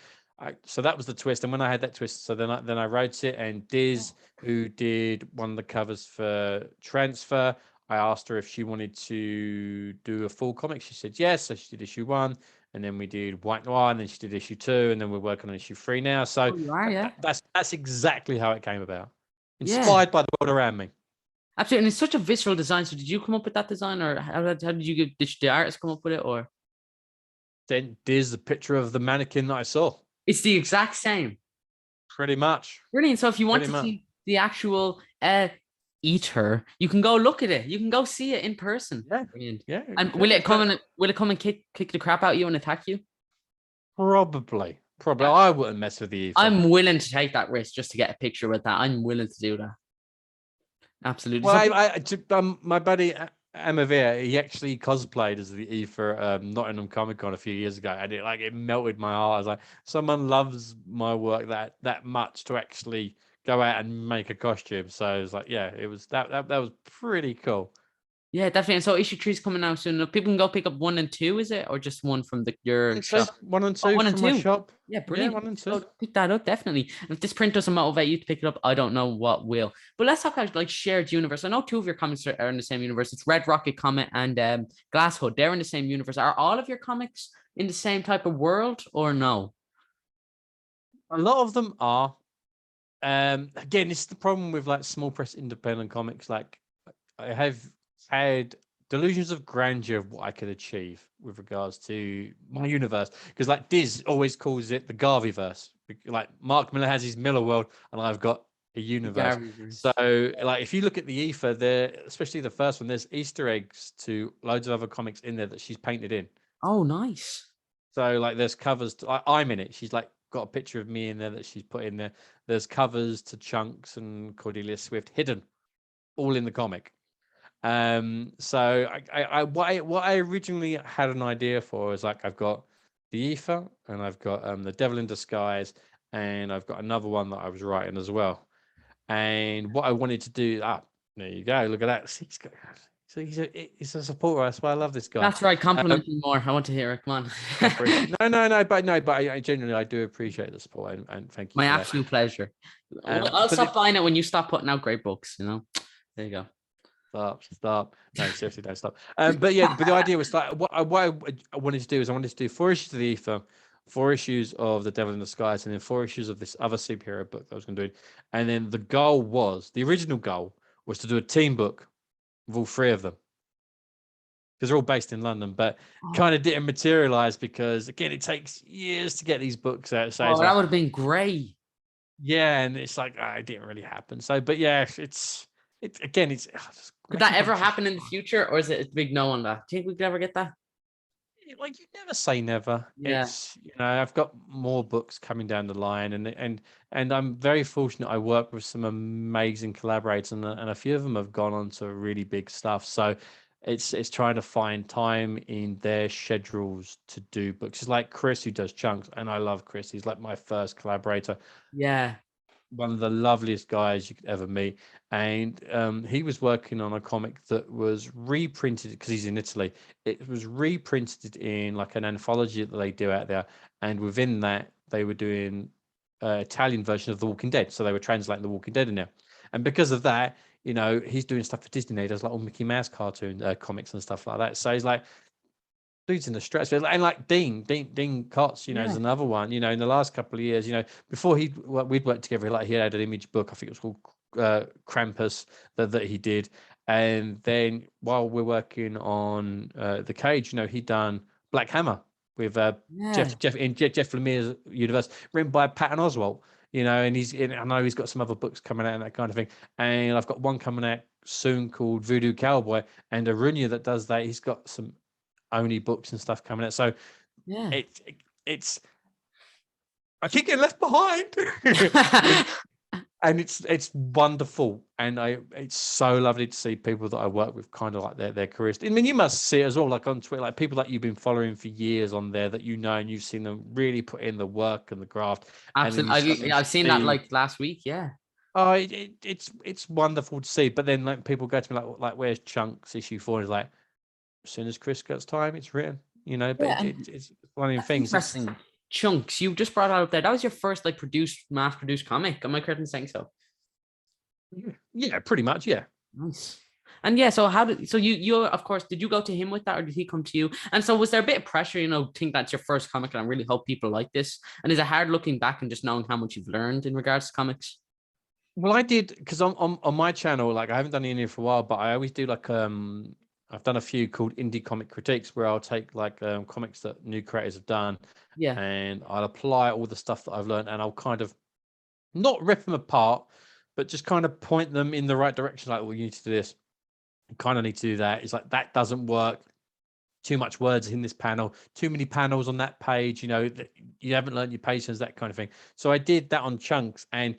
that was the twist. And when I had that twist, so then I wrote it, and Diz, who did one of the covers for Transfer, I asked her if she wanted to do a full comic. She said yes. So she did issue 1, and then we did White Noir, and then she did issue 2, and then we're working on issue 3 now. So You are, yeah. that's exactly how it came about. Yeah. Inspired by the world around me. Absolutely. And it's such a visceral design. So did you come up with that design, or how did you get, did the artist come up with it, or? Then there's the picture of the mannequin that I saw. It's the exact same. Pretty much. Brilliant. So if you want to see the actual eater, you can go look at it. You can go see it in person. Yeah. Brilliant. Yeah. And will it come and kick the crap out of you and attack you? Probably. I wouldn't mess with the ether. I'm willing to take that risk just to get a picture with that. I'm willing to do that. Absolutely. Well, my buddy Amavir, he actually cosplayed as the E for Nottingham Comic Con a few years ago, and it melted my heart. I was like, someone loves my work that much to actually go out and make a costume. So it was like, yeah, it was that was pretty cool. Yeah, definitely. And so issue 3 is coming out soon. People can go pick up 1 and 2, is it, or just 1 from your shop? 1 and 2 from my shop. Yeah, brilliant. Yeah, 1 and 2. So pick that up, definitely. And if this print doesn't motivate you to pick it up, I don't know what will. But let's talk about like shared universe. I know 2 of your comics are in the same universe. It's Red Rocket Comic and Glass Hood. They're in the same universe. Are all of your comics in the same type of world, or no? A lot of them are. Again, this is the problem with like small press independent comics. Like, I have had delusions of grandeur of what I could achieve with regards to my universe, because like Diz always calls it the Garvey verse. Like Mark Miller has his Miller world, and I've got a universe. So like if you look at the ether there, especially the first one, there's Easter eggs to loads of other comics in there that she's painted in. Oh, nice. So like there's covers I'm in it. She's like got a picture of me in there that she's put in there. There's covers to Chunks and Cordelia Swift hidden all in the comic. So what I originally had an idea for is like I've got the ether, and I've got the Devil in Disguise, and I've got another one that I was writing as well. And what I wanted to do, there you go, look at that. He's a supporter. That's why I love this guy. That's right. Compliment me more. I want to hear it. Come on. No, but I genuinely I do appreciate the support, and thank you. My absolute pleasure. I'll stop buying it when you stop putting out great books. You know, there you go. Stop. No, seriously, don't stop. But the idea was like what I wanted to do is I wanted to do 4 issues of the ether, 4 issues of the Devil in Disguise, and then 4 issues of this other superhero book that I was going to do. And then the original goal was to do a team book with all 3 of them, because they're all based in London, but kind of didn't materialize because again, it takes years to get these books out. So that would have been great. Yeah, and it's like it didn't really happen. So, but yeah, it's again, could that ever happen in the future, or is it a big no on that? Do you think we could ever get that? Like, you never say never. Yeah. It's, I've got more books coming down the line, and I'm very fortunate. I work with some amazing collaborators, and a few of them have gone on to really big stuff. So it's trying to find time in their schedules to do books. It's like Chris, who does Chunks, and I love Chris. He's like my first collaborator. Yeah. One of the loveliest guys you could ever meet. And he was working on a comic that was reprinted, because he's in Italy. It was reprinted in like an anthology that they do out there. And within that, they were doing Italian version of The Walking Dead. So they were translating The Walking Dead in there. And because of that, he's doing stuff for Disney. He does like all Mickey Mouse cartoon comics and stuff like that. So he's like, dude's in the stratosphere. And like Dean Kotz, is another one, in the last couple of years, before we'd worked together, like he had an image book, I think it was called Krampus, that he did. And then while we're working on The Cage, he'd done Black Hammer with Jeff Lemire's universe, written by Patton Oswalt, and I know he's got some other books coming out and that kind of thing. And I've got one coming out soon called Voodoo Cowboy, and Arunya that does that. He's got some Oni books and stuff coming out. So yeah, it's I keep getting left behind. And it's wonderful, and it's so lovely to see people that I work with kind of like their careers. I mean, you must see it as well, like on Twitter, like people that you've been following for years on there that and you've seen them really put in the work and the graft. Absolutely, I've seen that like last week. Yeah. Oh, it's wonderful to see. But then like people go to me like where's Chunks issue 4? And it's like, as soon as Chris gets time, it's written. But Yeah, it's one of the that's things. interesting. Chunks, you just brought out there. That was your first like mass produced comic. Am I correct in saying so? Yeah, pretty much. Yeah. Nice. And yeah, so you of course did you go to him with that or did he come to you? And so was there a bit of pressure, think that's your first comic and I really hope people like this? And is it hard looking back and just knowing how much you've learned in regards to comics? Well, I did because on my channel, like I haven't done any for a while, but I always do like I've done a few called indie comic critiques where I'll take like comics that new creators have done Yeah. and I'll apply all the stuff that I've learned and I'll kind of not rip them apart, but just kind of point them in the right direction. Like, well, you need to do this. You kind of need to do that. It's like that doesn't work. Too much words in this panel, too many panels on that page. You haven't learned your patience, that kind of thing. So I did that on Chunks, and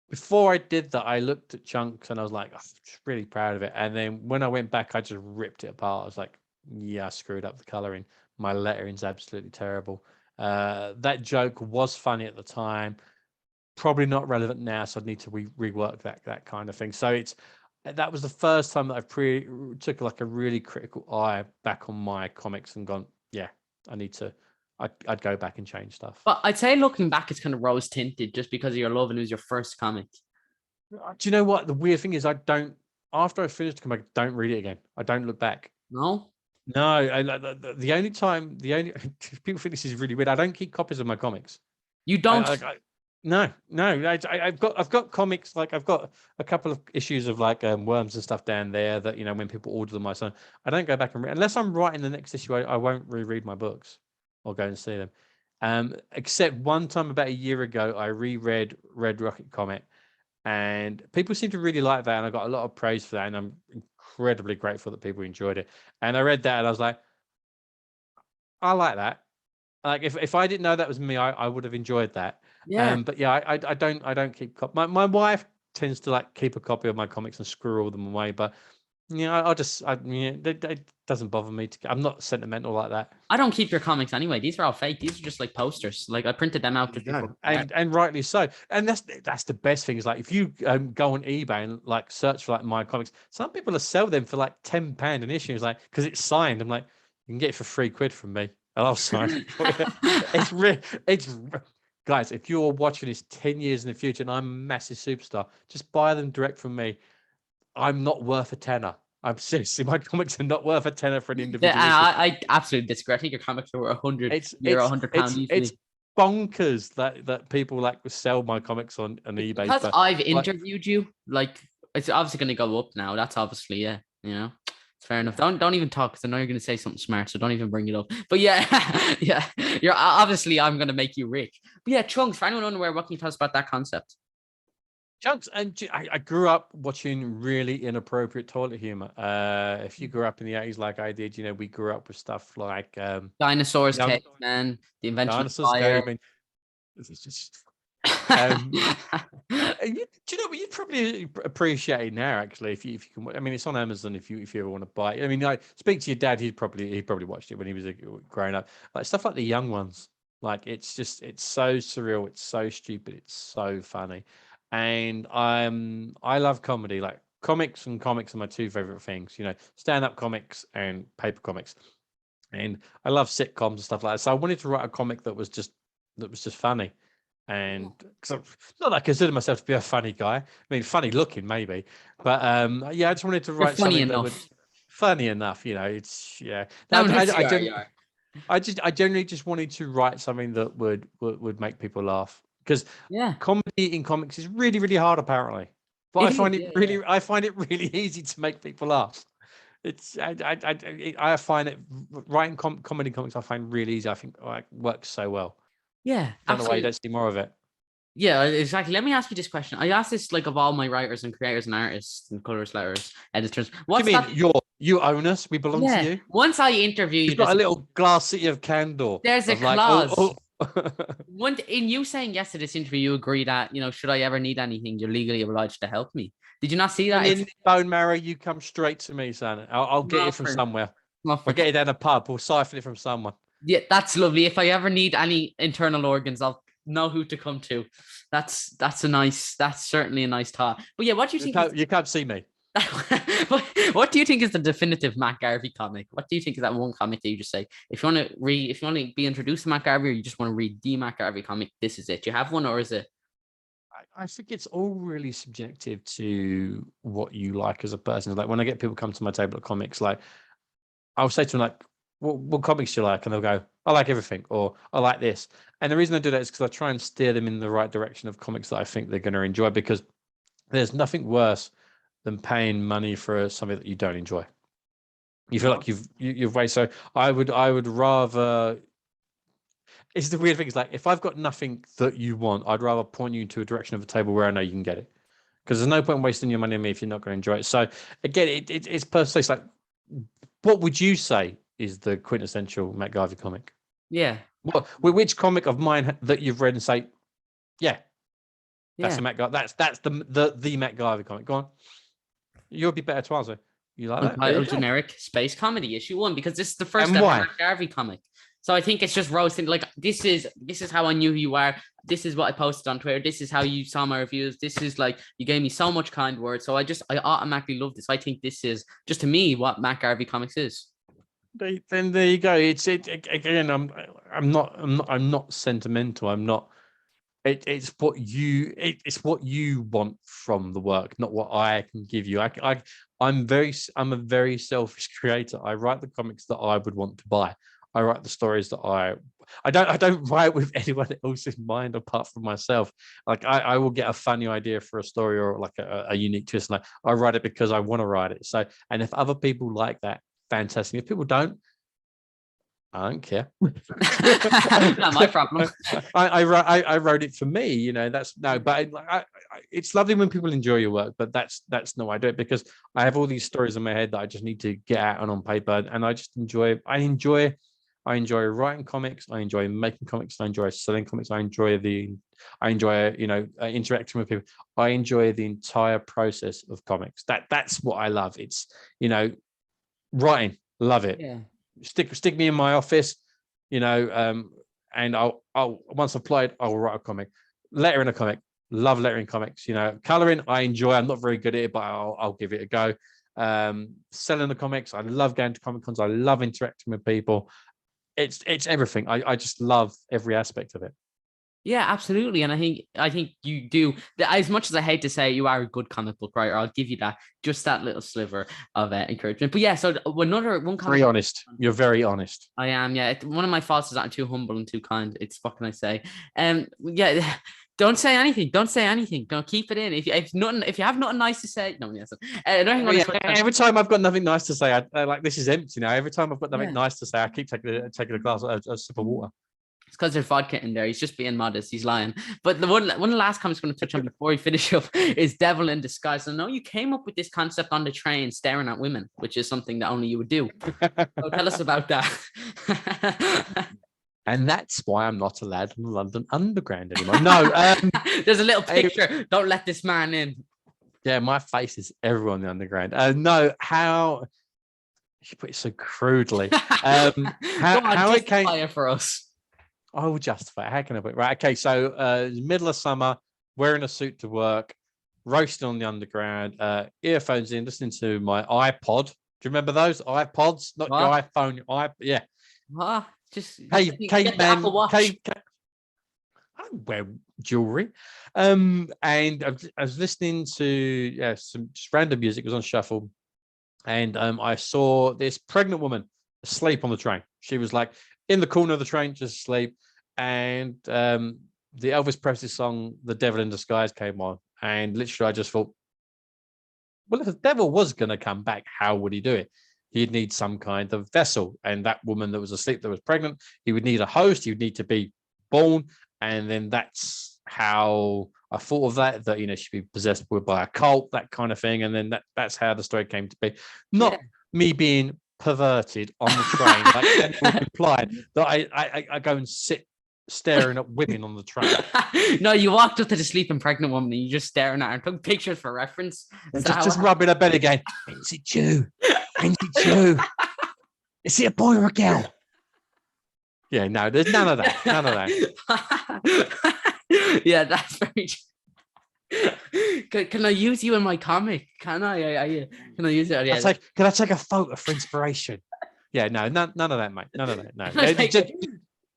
before I did that, I looked at Chunks and I was like, I'm just really proud of it. And then when I went back, I just ripped it apart. I was like, yeah, I screwed up the coloring. My lettering's absolutely terrible. That joke was funny at the time, probably not relevant now, so I'd need to rework that kind of thing. So that was the first time that I've took like a really critical eye back on my comics and gone, yeah, I'd go back and change stuff. But I'd say looking back, it's kind of rose tinted just because of your love and it was your first comic. Do you know what? The weird thing is after I finished the comic, I don't read it again. I don't look back. No? No, the only people think this is really weird. I don't keep copies of my comics. You don't? No. I've got comics, like I've got a couple of issues of like Worms and stuff down there that when people order them, I don't go back and read unless I'm writing the next issue. I won't reread my books or go and see them. Except one time about a year ago, I reread Red Rocket Comet, and people seem to really like that, and I got a lot of praise for that, and I'm incredibly grateful that people enjoyed it. And I read that, and I was like, I like that. Like if I didn't know that was me, I would have enjoyed that. Yeah. But yeah, I don't keep my wife tends to like keep a copy of my comics and screw all them away. But it doesn't bother me. I'm not sentimental like that. I don't keep your comics anyway. These are all fake. These are just like posters. Like I printed them out. And rightly so. And that's the best thing is like if you go on eBay and like search for like my comics, some people will sell them for like £10 an issue. It's like because it's signed. I'm like, you can get it for £3 from me. And I'll sign it for you. It's guys, if you're watching this 10 years in the future and I'm a massive superstar, just buy them direct from me. I'm not worth a tenner. I'm seriously, my comics are not worth a tenner for an individual. Yeah, I absolutely disagree. I think your comics are worth £100 easily. It's bonkers that people like sell my comics on eBay. Because I've interviewed you, like it's obviously going to go up now. That's obviously it's fair enough. Don't even talk because I know you're going to say something smart, so don't even bring it up. But yeah, yeah, you're obviously I'm going to make you rich. But yeah, Chunks. For anyone unaware, what can you tell us about that concept? Chunks, and I grew up watching really inappropriate toilet humor. If you grew up in the 80s like I did, we grew up with stuff like Dinosaurs, cavemen, the invention of fire. It's just do you know what you'd probably appreciate it now actually if you can. I mean, it's on Amazon if you ever want to buy it. I mean, speak to your dad. He probably watched it when he was growing up. Like stuff like The Young Ones. Like it's so surreal. It's so stupid. It's so funny. And I love comedy. Like comics are my two favorite things. Stand-up comics and paper comics. And I love sitcoms and stuff like that. So I wanted to write a comic that was just funny. And not that I consider myself to be a funny guy. I mean, funny looking maybe, but I just wanted to write something that was funny enough. It's I generally just wanted to write something that would make people laugh because comedy in comics is really really hard apparently. But I find it really easy to make people laugh. I find it writing comedy comics I find really easy. I think it works so well. Yeah, I don't know why you don't see more of it. Yeah, exactly. Let me ask you this question. I asked this like of all my writers and creators and artists and colorist, letters, editors. What do you mean? You own us. We belong to you. Once I interview you, you've got a little glass city of candor. There's a clause. In you saying yes to this interview, you agree that should I ever need anything, you're legally obliged to help me. Did you not see that? In bone marrow, you come straight to me, son. I'll get it from somewhere. I'll get it down a pub. We'll siphon it from someone. Yeah, that's lovely. If I ever need any internal organs, I'll know who to come to. That's certainly a nice thought. But yeah, what do you think? You can't see me. What do you think is the definitive Matt Garvey comic? What do you think is that one comic that you just say, if you want to read, if you want to be introduced to Matt Garvey, or you just want to read the Matt Garvey comic, this is it. Do you have one, or is it? I think it's all really subjective to what you like as a person. Like when I get people come to my table of comics, like I'll say to them, like, what comics do you like? And they'll go, I like everything, or I like this. And the reason I do that is because I try and steer them in the right direction of comics that I think they're going to enjoy, because there's nothing worse than paying money for something that you don't enjoy. You feel like you've wasted. So I would rather. It's the weird thing. Is like if I've got nothing that you want, I'd rather point you into a direction of a table where I know you can get it. Because there's no point in wasting your money on me if you're not going to enjoy it. So again, it's personally, it's like, what would you say is the quintessential Matt Garvey comic? Yeah. Which comic of mine that you've read and say, yeah, that's a Matt Garvey. That's the Matt Garvey comic. Go on. You'll be better to answer. You like that? Untitled Generic Space Comedy issue 1, because this is the first And ever why? Matt Garvey comic. So I think it's just roasting. Like this is how I knew who you are. This is what I posted on Twitter. This is how you saw my reviews. This is like you gave me so much kind words. So I automatically love this. I think this is just to me what Matt Garvey comics is. Then there you go. It's again. I'm not sentimental. I'm not. It's what you want from the work, not what I can give you. I'm a very selfish creator. I write the comics that I would want to buy. I write the stories that I don't write with anyone else in mind apart from myself. Like I will get a funny idea for a story or like a unique twist, and I write it because I want to write it. So, and if other people like that, fantastic. If people don't, I don't care. Not my problem. I wrote it for me, you know. That's no, but it's lovely when people enjoy your work, but that's not why I do it, because I have all these stories in my head that I just need to get out and on paper, and I just enjoy. I enjoy writing comics. I enjoy making comics. I enjoy selling comics. I enjoy interacting with people. I enjoy the entire process of comics. That's what I love. It's writing, love it. Yeah. Stick me in my office, and I'll once I've played, I'll write a comic. Lettering a comic, love lettering comics. Coloring, I enjoy. I'm not very good at it, but I'll give it a go. Selling the comics, I love going to Comic Cons. I love interacting with people. It's everything. I just love every aspect of it. Yeah, absolutely. And I think you do, as much as I hate to say you are a good comic book writer, I'll give you just that little sliver of encouragement. But yeah, so one comic. Very honest. You're very honest. I am. Yeah. One of my faults is that I'm too humble and too kind. What can I say? Yeah. Don't say anything. Don't say anything. Don't keep it in. If you have nothing nice to say, no, yes. Every time I've got nothing nice to say, I like, this is empty now. Every time I've got nothing nice to say, I keep taking a glass, a sip of water. It's because there's vodka in there. He's just being modest. He's lying. But one of the last comments I'm going to touch on before we finish up is Devil in Disguise. So I know you came up with this concept on the train, staring at women, which is something that only you would do. So tell us about that. And that's why I'm not allowed in the London Underground anymore. No, there's a little picture. Don't let this man in. Yeah, my face is everywhere on the Underground. No, how you put it so crudely. How it came it for us. I will justify it. How can I put it? Right. Okay. So middle of summer, wearing a suit to work, roasting on the Underground, earphones in, listening to my iPod. Do you remember those iPods? Not your iPhone. Yeah. Just man. I wear jewelry. And I was listening to some just random music. It was on shuffle, and I saw this pregnant woman asleep on the train. She was like in the corner of the train, just asleep. And the Elvis Presley song, The Devil in Disguise, came on. And literally I just thought, well, if the devil was going to come back, how would he do it? He'd need some kind of vessel. And that woman that was asleep, that was pregnant, he would need a host. He would need to be born. And then that's how I thought of that she'd be possessed by a cult, that kind of thing. And then that's how the story came to be. Not me being perverted on the train, like implied that I go and sit staring at women on the train. No, you walked up to the sleeping pregnant woman and you just staring at her and took pictures for reference. And just rubbing her belly again. Is it you? Is it you? Is it a boy or a girl? Yeah, no, there's none of that. None of that. Yeah, that's very true. Can I use you in my comic? Can can I use it? Yeah. Can I take a photo for inspiration? Yeah, no, none of that, mate. None of that. No. Like, But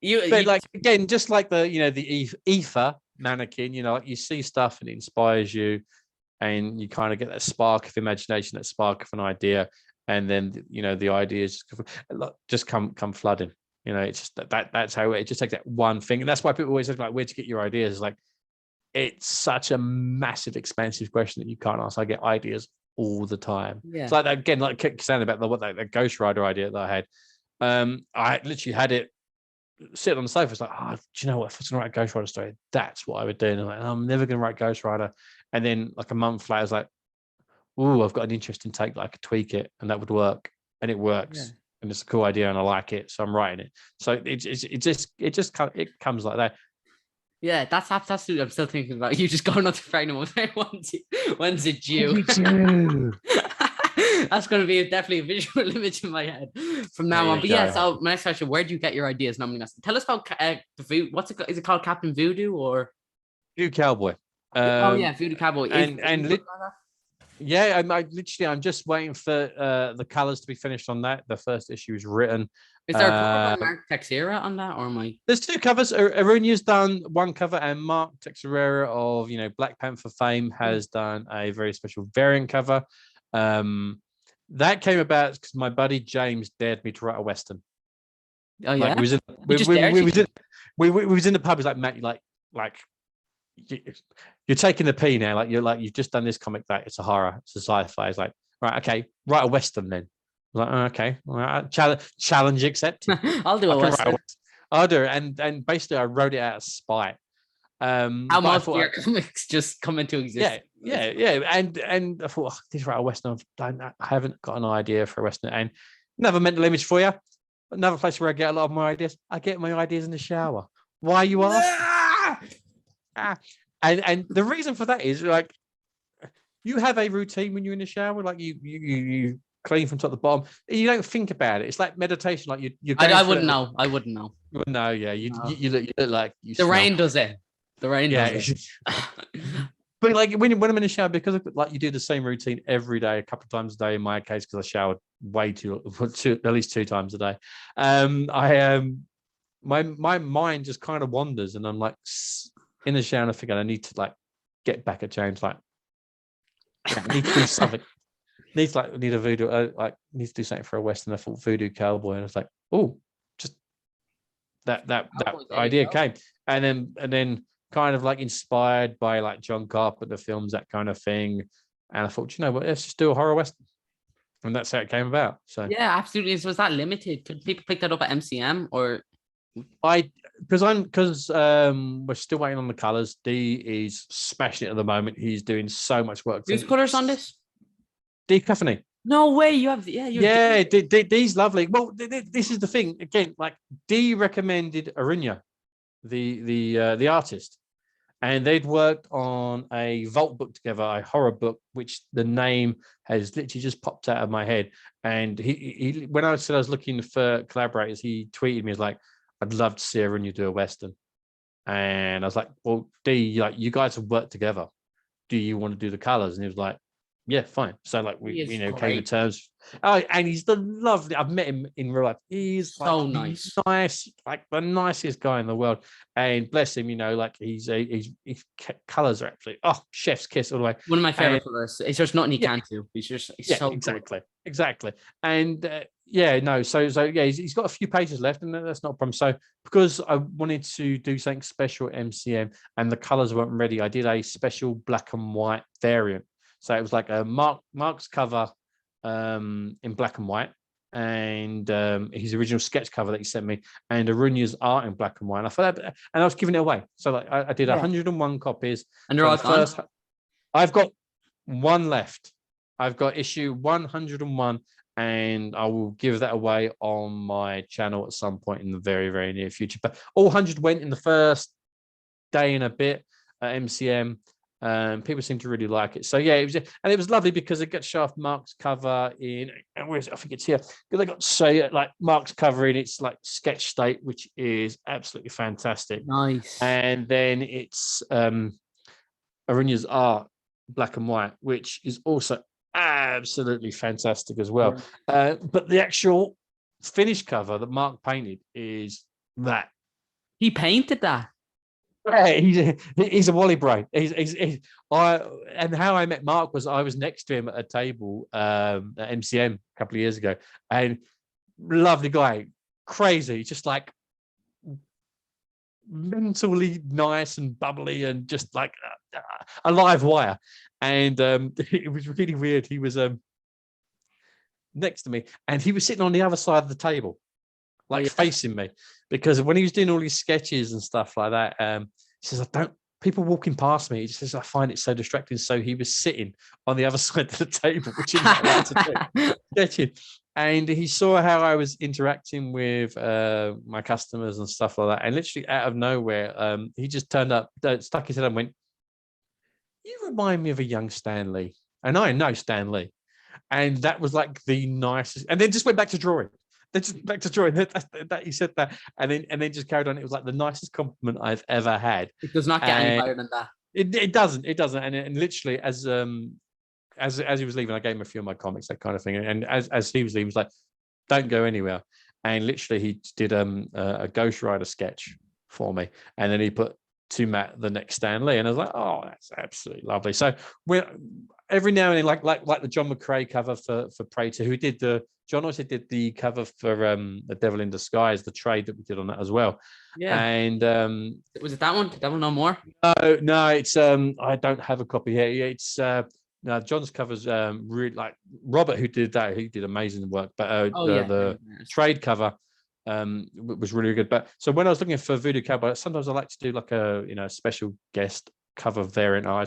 you like again, just like the ether mannequin, like you see stuff and it inspires you, and you kind of get that spark of imagination, that spark of an idea, and then the ideas just come flooding. It's just that's how it just takes that one thing, and that's why people always say like, where'd you get your ideas? Like, it's such a massive, expansive question that you can't ask. I get ideas all the time. Yeah. It's like that, again, like saying about the Ghost Rider idea that I had. I literally had it sitting on the sofa. It's like, do you know what? If I was going to write a Ghost Rider story, that's what I would do. And I'm never going to write Ghost Rider. And then like a month later, I was like, ooh, I've got an interesting take that I could tweak it, and that would work. And it works. Yeah. And it's a cool idea, and I like it, so I'm writing it. So it comes like that. Yeah, that's absolutely. I'm still thinking about you just going on to pregnant. When's it due? That's going to be definitely a visual image in my head from now on. But yeah, so my next question: where do you get your ideas? Tell us about the what's it? Is it called Captain Voodoo or Voodoo Cowboy? Oh yeah, Voodoo Cowboy. Yeah, I'm just waiting for the colors to be finished on that. The first issue is written. Is there a cover by Mark Texeira on that, or am I? There's two covers. Arunia's done one cover, and Mark Texeira of Black Panther fame has done a very special variant cover. That came about because my buddy James dared me to write a Western. Oh yeah, we was in the pub. He's like, Matt, you're taking the P now. You've just done this comic that it's a horror, it's a sci-fi. It's like, right, okay, write a Western then. I was like, okay, all right, challenge accepted. I'll do a Western. I'll do it. And basically I wrote it out of spite. How most of your comics just come into existence. Yeah. And I thought, this write a Western. I haven't got an idea for a Western. And another mental image for you. Another place where I get a lot of my ideas. I get my ideas in the shower. Why, you ask? And the reason for that is like, you have a routine when you're in the shower, like you clean from top to bottom. You don't think about it. It's like meditation. Like you're I wouldn't know. I wouldn't know. No, yeah, you look like you. The rain does it. The rain does it. But like when I'm in the shower, because like you do the same routine every day, a couple of times a day. In my case, because I showered at least 2 times a day. My mind just kind of wanders, and I'm like in the shower, and I think I need to like get back at James. Like, I need to do something. Need a voodoo. Need to do something for a Western. I thought Voodoo Cowboy, and I was like, oh, just that idea came, and then kind of like inspired by like John Carpenter films, that kind of thing. And I thought, you know what, let's just do a horror Western, and that's how it came about. So yeah, absolutely. So was that limited? Could people pick that up at MCM or? Because we're still waiting on the colors. D is smashing it at the moment. He's doing so much work. Whose colors on this? D Caffany. No way, you have D's lovely. Well, this is the thing again. Like D recommended Arunya, the artist, and they'd worked on a Vault book together, a horror book, which the name has literally just popped out of my head. And he when I said I was looking for collaborators, he tweeted me as like, I'd love to see Arunya do a Western. And I was like, well, D, like you guys have worked together. Do you want to do the colors? And he was like, yeah, fine. So like we came to terms. Oh, and he's the lovely. I've met him in real life. He's so like, nice, like the nicest guy in the world. And bless him, like his colors are absolutely chef's kiss all the way. One of my favorite colors. It's just nothing he can't do. He's so exactly. And he's got a few pages left, and that's not a problem. So because I wanted to do something special at MCM, and the colors weren't ready, I did a special black and white variant. So it was like a Mark's cover in black and white, and his original sketch cover that he sent me, and Arunya's art in black and white. And I thought and I was giving it away. So like I did 101 copies. And they're all gone? I've got one left. I've got issue 101, and I will give that away on my channel at some point in the very, very near future. But all 100 went in the first day and a bit at MCM. People seem to really like it. So yeah, it was lovely because it got Shaft Mark's cover in, and where's it? I think it's here. They got like Mark's cover in its like sketch state, which is absolutely fantastic. Nice. And then it's Arunya's art, black and white, which is also absolutely fantastic as well. But the actual finished cover that Mark painted is that. He painted that. Yeah, he's a Wally brain. And how I met Mark was I was next to him at a table at MCM a couple of years ago, and lovely guy, crazy, just like mentally nice and bubbly and just like a live wire. And it was really weird. He was next to me, and he was sitting on the other side of the table, like facing me, because when he was doing all these sketches and stuff like that, he says, people walking past me, he just says, I find it so distracting. So he was sitting on the other side of the table, which he's not allowed to do, sketching. And he saw how I was interacting with my customers and stuff like that. And literally out of nowhere, he just turned up, stuck his head and went, you remind me of a young Stan Lee. And I know Stan Lee. And that was like the nicest. And then just went back to drawing. That he said that, and then just carried on. It was like the nicest compliment I've ever had. It does not get any higher than that. It doesn't. And literally, as he was leaving, I gave him a few of my comics, that kind of thing. And as he was leaving, he was like, "Don't go anywhere." And literally, he did a Ghost Rider sketch for me, and then he put to Matt the next Stan Lee, and I was like, "Oh, that's absolutely lovely." So we're every now and then, like the John McCrae cover for Prey 2, who did John also did the cover for The Devil in Disguise, the trade that we did on that as well. Yeah. And was it that one? Did that one no more? No, it's I don't have a copy here. It's no, John's covers really, like Robert, who did that, he did amazing work. But the trade cover was really good. But so when I was looking for Voodoo Cowboy, sometimes I like to do like a special guest cover variant. I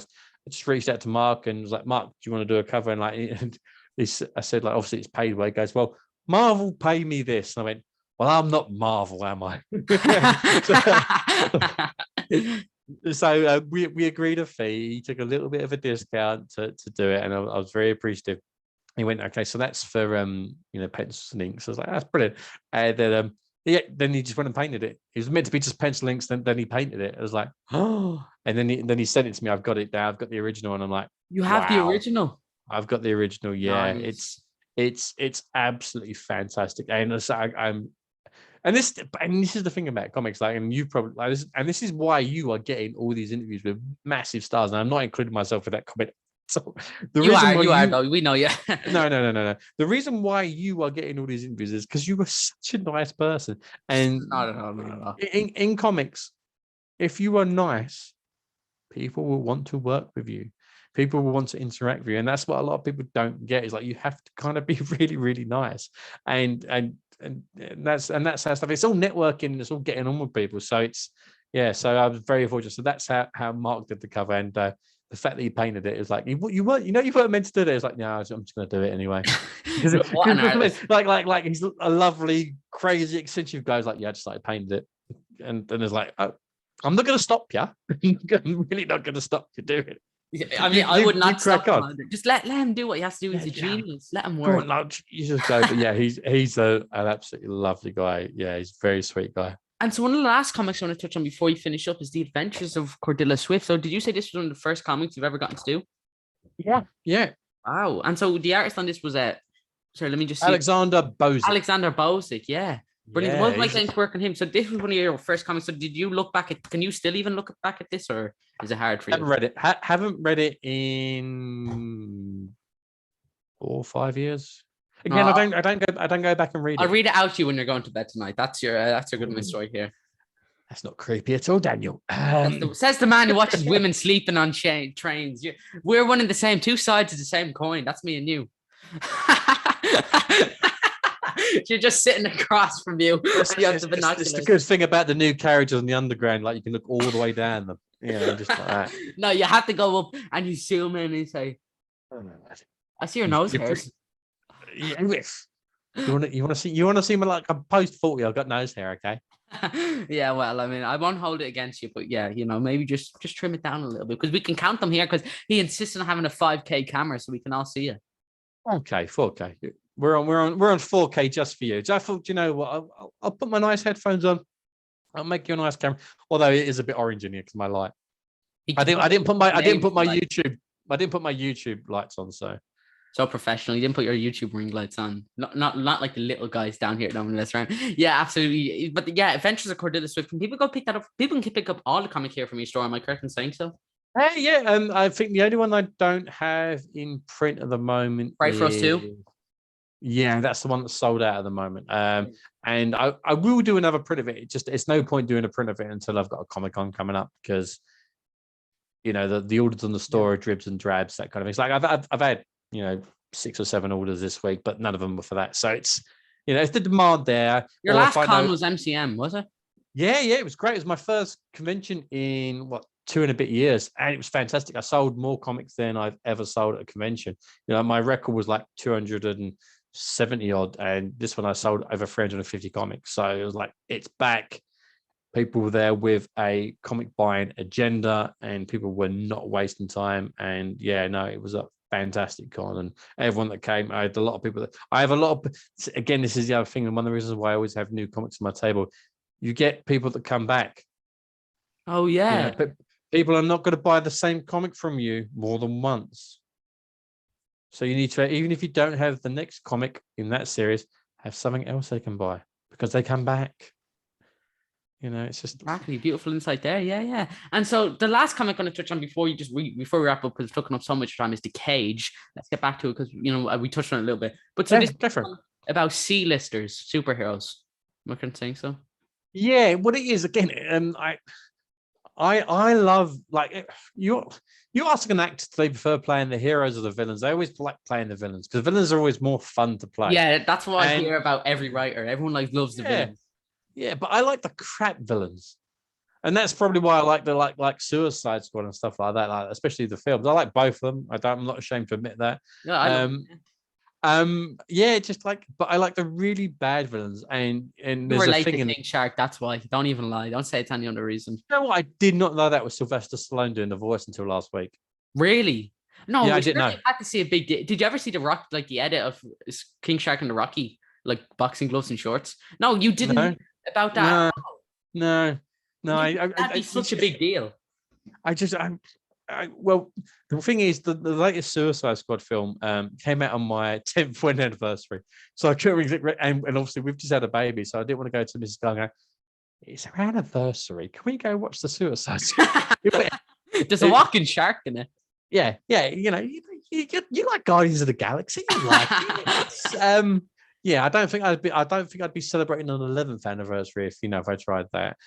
just reached out to Mark and was like, Mark, do you want to do a cover? And I said, like, obviously it's paid. Where he goes, well, Marvel pay me this. And I went, well, I'm not Marvel, am I? So we agreed a fee. He took a little bit of a discount to do it, and I was very appreciative. He went, okay, so that's for pencils and inks. I was like, that's brilliant. And then he just went and painted it. It was meant to be just pencil inks, then he painted it. I was like, oh, and then he sent it to me. I've got it now. I've got the original, and I'm like, you have the original? I've got the original. Yeah, nice. It's absolutely fantastic, and And this is the thing about comics, like, and you probably like this, and this is why you are getting all these interviews with massive stars, and I'm not including myself in that comment. So you are though. We know you. No. The reason why you are getting all these interviews is because you are such a nice person, and no. In comics, if you are nice, people will want to work with you. People will want to interact with you, and that's what a lot of people don't get. Is like you have to kind of be really, really nice, and that's how stuff. It's all networking, and it's all getting on with people. So So I was very fortunate. So that's how Mark did the cover, and the fact that he painted it is like you weren't meant to do it. It's like, no, I'm just going to do it anyway. What an artist. Like he's a lovely, crazy, eccentric guy. He's like, yeah, I just like painted it, and then it's like, oh, I'm not going to stop you. I'm really not going to stop you doing it. I mean, I would not stop him. Just let him do what he has to do. He's a genius. Let him work. No, you just go. But yeah, he's an absolutely lovely guy. Yeah, he's a very sweet guy. And so one of the last comics I want to touch on before you finish up is The Adventures of Cordelia Swift. So did you say this was one of the first comics you've ever gotten to do? Yeah. Wow. And so the artist on this was sorry, let me just see. Alexander Bozic, yeah. Brilliant. Yeah, what was like getting to work on him? So this was one of your first comics. So did you look back can you still even look back at this, or is it hard for you? Haven't read it in 4 or 5 years. Again, I don't go back and read it. I'll read it out to you when you're going to bed tonight. That's your good mystery here. That's not creepy at all, Daniel. Says the man who watches women sleeping on trains. We're one and the same, two sides of the same coin. That's me and you. You're just sitting across from you. It's the good thing about the new carriages on the underground, like you can look all the way down them. Just like that. No, you have to go up and you zoom in and say, I see your nose hairs. You want to see me like I'm post 40. I've got nose hair, okay? Yeah, well, I mean, I won't hold it against you, but yeah, maybe just trim it down a little bit because we can count them here because he insists on having a 5K camera so we can all see it. Okay, 4K. We're on 4K just for you. So I thought, you know what? I'll put my nice headphones on. I'll make you a nice camera. Although it is a bit orange in here because of my light. He I could didn't put my like, YouTube lights on. so professional. You didn't put your YouTube ring lights on. Not like the little guys down here down this round. Yeah, absolutely. But yeah, Adventures of Cordelia Swift. Can people go pick that up? People can pick up all the comic here from your store. Am I correct in saying so? Hey, yeah, I think the only one I don't have in print at the moment Right for us is too. yeah, that's the one that's sold out at the moment. And I will do another print of it. It's no point doing a print of it until I've got a Comic-Con coming up because the orders on the store are dribs and drabs, that kind of thing. It's like I've had 6 or 7 orders this week, but none of them were for that. So it's it's the demand there. Your Or if last I con know, was MCM, was it? yeah, it was great. It was my first convention in 2 and a bit years, and it was fantastic. I sold more comics than I've ever sold at a convention. My record was like 270 odd, and this one I sold over 350 comics. So it was like it's back. People were there with a comic buying agenda, and people were not wasting time. And yeah, no, it was a fantastic con, and everyone that came, I had a lot of people that I have a lot of. Again, this is the other thing, and one of the reasons why I always have new comics on my table. You get people that come back. Oh yeah. But people are not going to buy the same comic from you more than once. So you need to, even if you don't have the next comic in that series, have something else they can buy because they come back. It's just Exactly, beautiful insight there. Yeah. And so the last comic I'm going to touch on before before we wrap up, because it's taking up so much time, is The Cage. Let's get back to it because we touched on it a little bit. But so this is about C-listers, superheroes. Am I saying so? Yeah, what it is again, I love, like, you're asking an actor do they prefer playing the heroes or the villains. They always like playing the villains because villains are always more fun to play. Yeah, that's what I hear about every writer. Everyone loves the villains. Yeah, but I like the crap villains, and that's probably why I like the like Suicide Squad and stuff like that. Like, especially the films. I like both of them. I'm not ashamed to admit that. Yeah, I love just like, but I like the really bad villains, and you there's a relate thing to in King Shark. That's why. Don't even lie. Don't say it's any other reason. You know what? I did not know that was Sylvester Stallone doing the voice until last week. Really? No, yeah, I didn't know. Had to see a big. Did you ever see the edit of King Shark and the Rocky, like boxing gloves and shorts? No, you didn't know about that. No. That'd be such a big deal. Well, the thing is, the latest Suicide Squad film came out on my 10th wedding anniversary, so I couldn't really, and obviously we've just had a baby, so I didn't want to go to Mrs. Garvey. It's our anniversary. Can we go watch the Suicide Squad? There's a walking shark in it. Yeah. You like Guardians of the Galaxy. You like it. Yeah, I don't think I'd be celebrating an 11th anniversary if I tried that.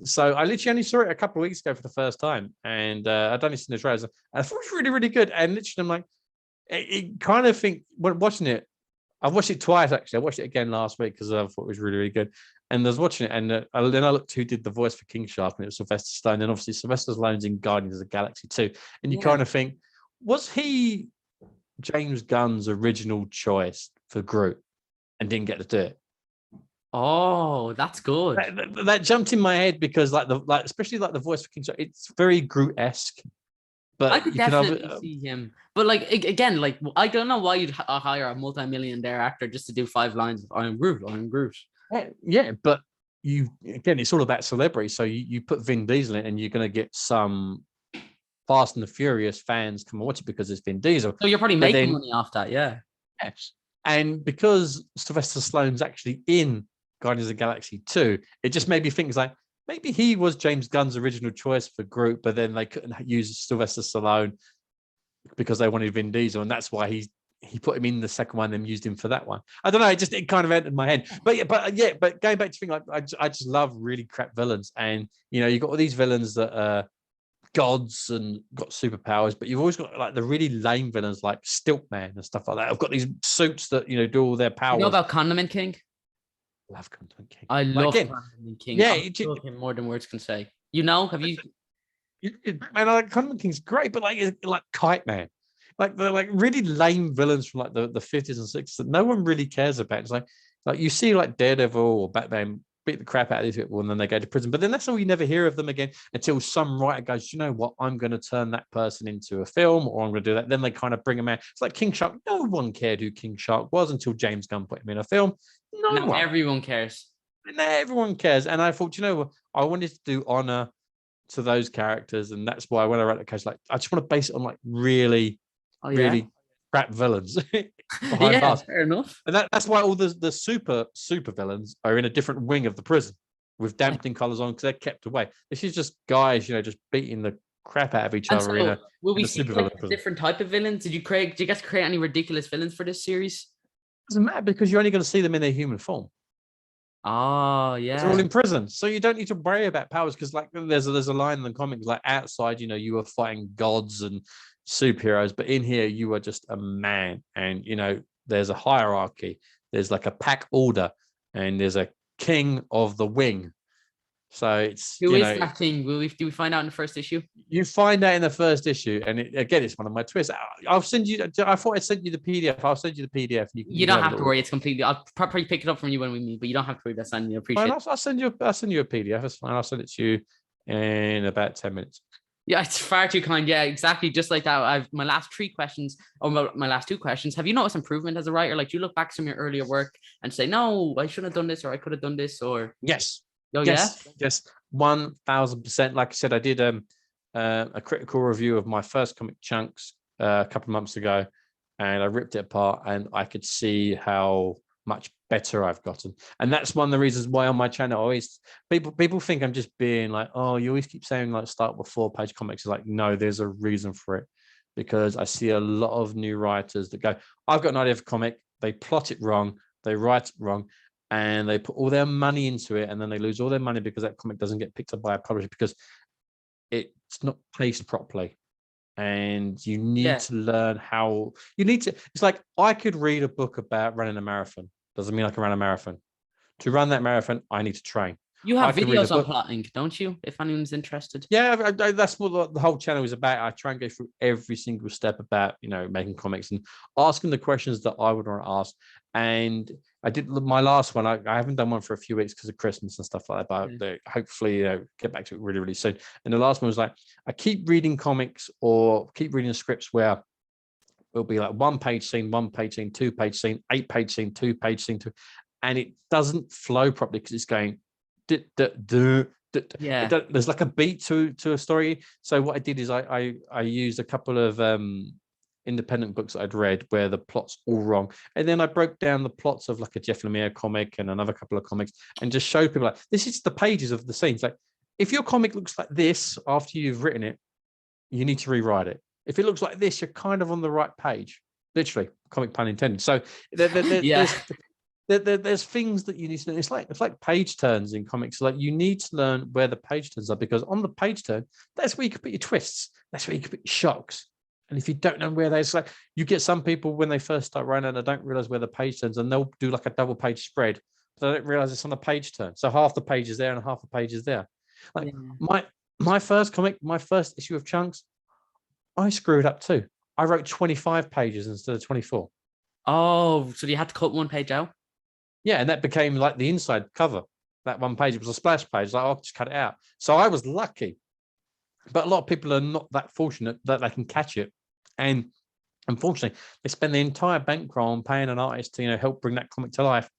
So I literally only saw it a couple of weeks ago for the first time, and I'd only seen the trailers. And I thought it was really, really good. And literally, I'm like, it kind of think when watching it. I've watched it twice actually. I watched it again last week because I thought it was really, really good. And I was watching it, and then I looked who did the voice for King Shark, and it was Sylvester Stallone. And obviously Sylvester Stallone's in Guardians of the Galaxy too. And you kind of think, was he James Gunn's original choice for Groot and didn't get to do it? Oh, that's good. That jumped in my head because especially the voice for King Shark, it's very Groot-esque. But I could definitely see him. But again, I don't know why you'd hire a multi-millionaire actor just to do 5 lines of I'm Groot. Yeah, but it's all about celebrity. So you put Vin Diesel in, and you're going to get some Fast and the Furious fans come and watch it because it's Vin Diesel. So you're probably making money off that, yeah. Yes. And because Sylvester Stallone's actually in Guardians of the Galaxy 2, it just made me think like, maybe he was James Gunn's original choice for Groot, but then they couldn't use Sylvester Stallone because they wanted Vin Diesel, and that's why he put him in the second one and used him for that one. I don't know. It kind of entered my head. But going back to thing, I just love really crap villains, and you've got all these villains that are gods and got superpowers, but you've always got like the really lame villains like Stiltman and stuff like that. I've got these suits that do all their powers. You know about Condiment King? Love Condiment King. I love Condiment King. Yeah, I love him more than words can say. Have you? Man, I like Condiment King's great, but like Kite Man, like the really lame villains from like the 50s and 60s that no one really cares about. It's like you see like Daredevil or Batman beat the crap out of these people and then they go to prison, but then that's all, you never hear of them again until some writer goes, you know what, I'm going to turn that person into a film, or I'm going to do that. Then they kind of bring him out. It's like King Shark. No one cared who King Shark was until James Gunn put him in a film. Everyone cares. No, everyone cares. And I thought, I wanted to do honor to those characters, and that's why when I wrote the case, like I just want to base it on like really crap villains behind bars. Fair enough. And that's why all the super villains are in a different wing of the prison with dampening colors on because they're kept away. This is just guys, just beating the crap out of each other in a will we see like a different type of villains? Did you get to create any ridiculous villains for this series? Doesn't matter because you're only going to see them in their human form. Oh yeah, they're all in prison, so you don't need to worry about powers because like there's a line in the comics like outside, you are fighting gods and superheroes, but in here you are just a man, and there's a hierarchy. There's like a pack order, and there's a king of the wing. So it's who is that king? Do we find out in the first issue? You find out in the first issue, and again, it's one of my twists. I'll send you. I thought I'd send you the PDF. I'll send you the PDF. You don't have to worry. It's completely. I'll probably pick it up from you when we meet, but you don't have to worry about sending. I appreciate it. I'll send you a PDF. It's fine. I'll send it to you in about 10 minutes. Yeah, it's far too kind. Yeah, exactly. Just like that. I've my last two questions. Have you noticed improvement as a writer? Like, do you look back some of your earlier work and say, no, I shouldn't have done this, or I could have done this, or yes. Oh, yes, yeah? Yes, 1000%. Like I said, I did a critical review of my first comic Chunks a couple of months ago, and I ripped it apart, and I could see how much better I've gotten. And that's one of the reasons why on my channel, always people think I'm just being like, oh, you always keep saying like start with 4-page comics. It's like, no, there's a reason for it, because I see a lot of new writers that go, I've got an idea for a comic, they plot it wrong, they write it wrong, and they put all their money into it, and then they lose all their money because that comic doesn't get picked up by a publisher because it's not paced properly. And you need to learn how it's like, I could read a book about running a marathon. Doesn't mean I can run a marathon. To run that marathon, I need to train. You have videos on plotting, don't you? If anyone's interested. Yeah, that's what the whole channel is about. I try and go through every single step about, making comics and asking the questions that I would want to ask. And I did my last one. I haven't done one for a few weeks because of Christmas and stuff like that, but hopefully get back to it really, really soon. And the last one was like, I keep reading comics or keep reading scripts where it'll be like 1-page scene, 1-page scene, 2-page scene, 8-page scene, 2-page scene, and it doesn't flow properly because it's going, there's like a beat to a story. So what I did is I used a couple of independent books that I'd read where the plot's all wrong, and then I broke down the plots of like a Jeff Lemire comic and another couple of comics and just showed people like, this is the pages of the scenes. Like, if your comic looks like this after you've written it, you need to rewrite it. If it looks like this, you're kind of on the right page. Literally, comic pun intended. So there's things that you need to know. It's like page turns in comics. Like, you need to learn where the page turns are, because on the page turn, that's where you can put your twists. That's where you can put your shocks. And if you don't know where it's like, you get some people when they first start writing, they don't realize where the page turns, and they'll do like a double page spread, but they don't realize it's on a page turn. So half the page is there and half the page is there. Like my first comic, my first issue of Chunks, I screwed up too. I wrote 25 pages instead of 24. Oh, so you had to cut one page out? Yeah, and that became like the inside cover. That one page, it was a splash page. Like, I'll just cut it out. So I was lucky. But a lot of people are not that fortunate that they can catch it. And unfortunately, they spend the entire bankroll on paying an artist to help bring that comic to life.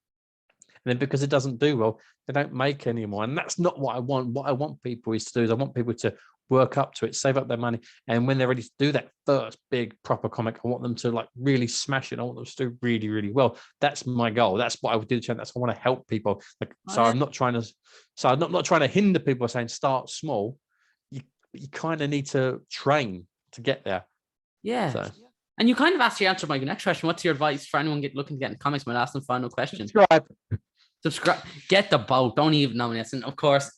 And then because it doesn't do well, they don't make any more. And that's not what I want. What I want people is to do is I want people to work up to it, save up their money. And when they're ready to do that first big proper comic, I want them to like really smash it. I want them to do really, really well. That's my goal. That's what I would do. That's what I want to help people. Like, so I'm not trying to hinder people saying start small. You kind of need to train to get there. Yeah. So. And you kind of asked the answer to my next question. What's your advice for anyone looking to get into comics? My last and final question. Subscribe. Get the boat. Don't even nominate. And of course,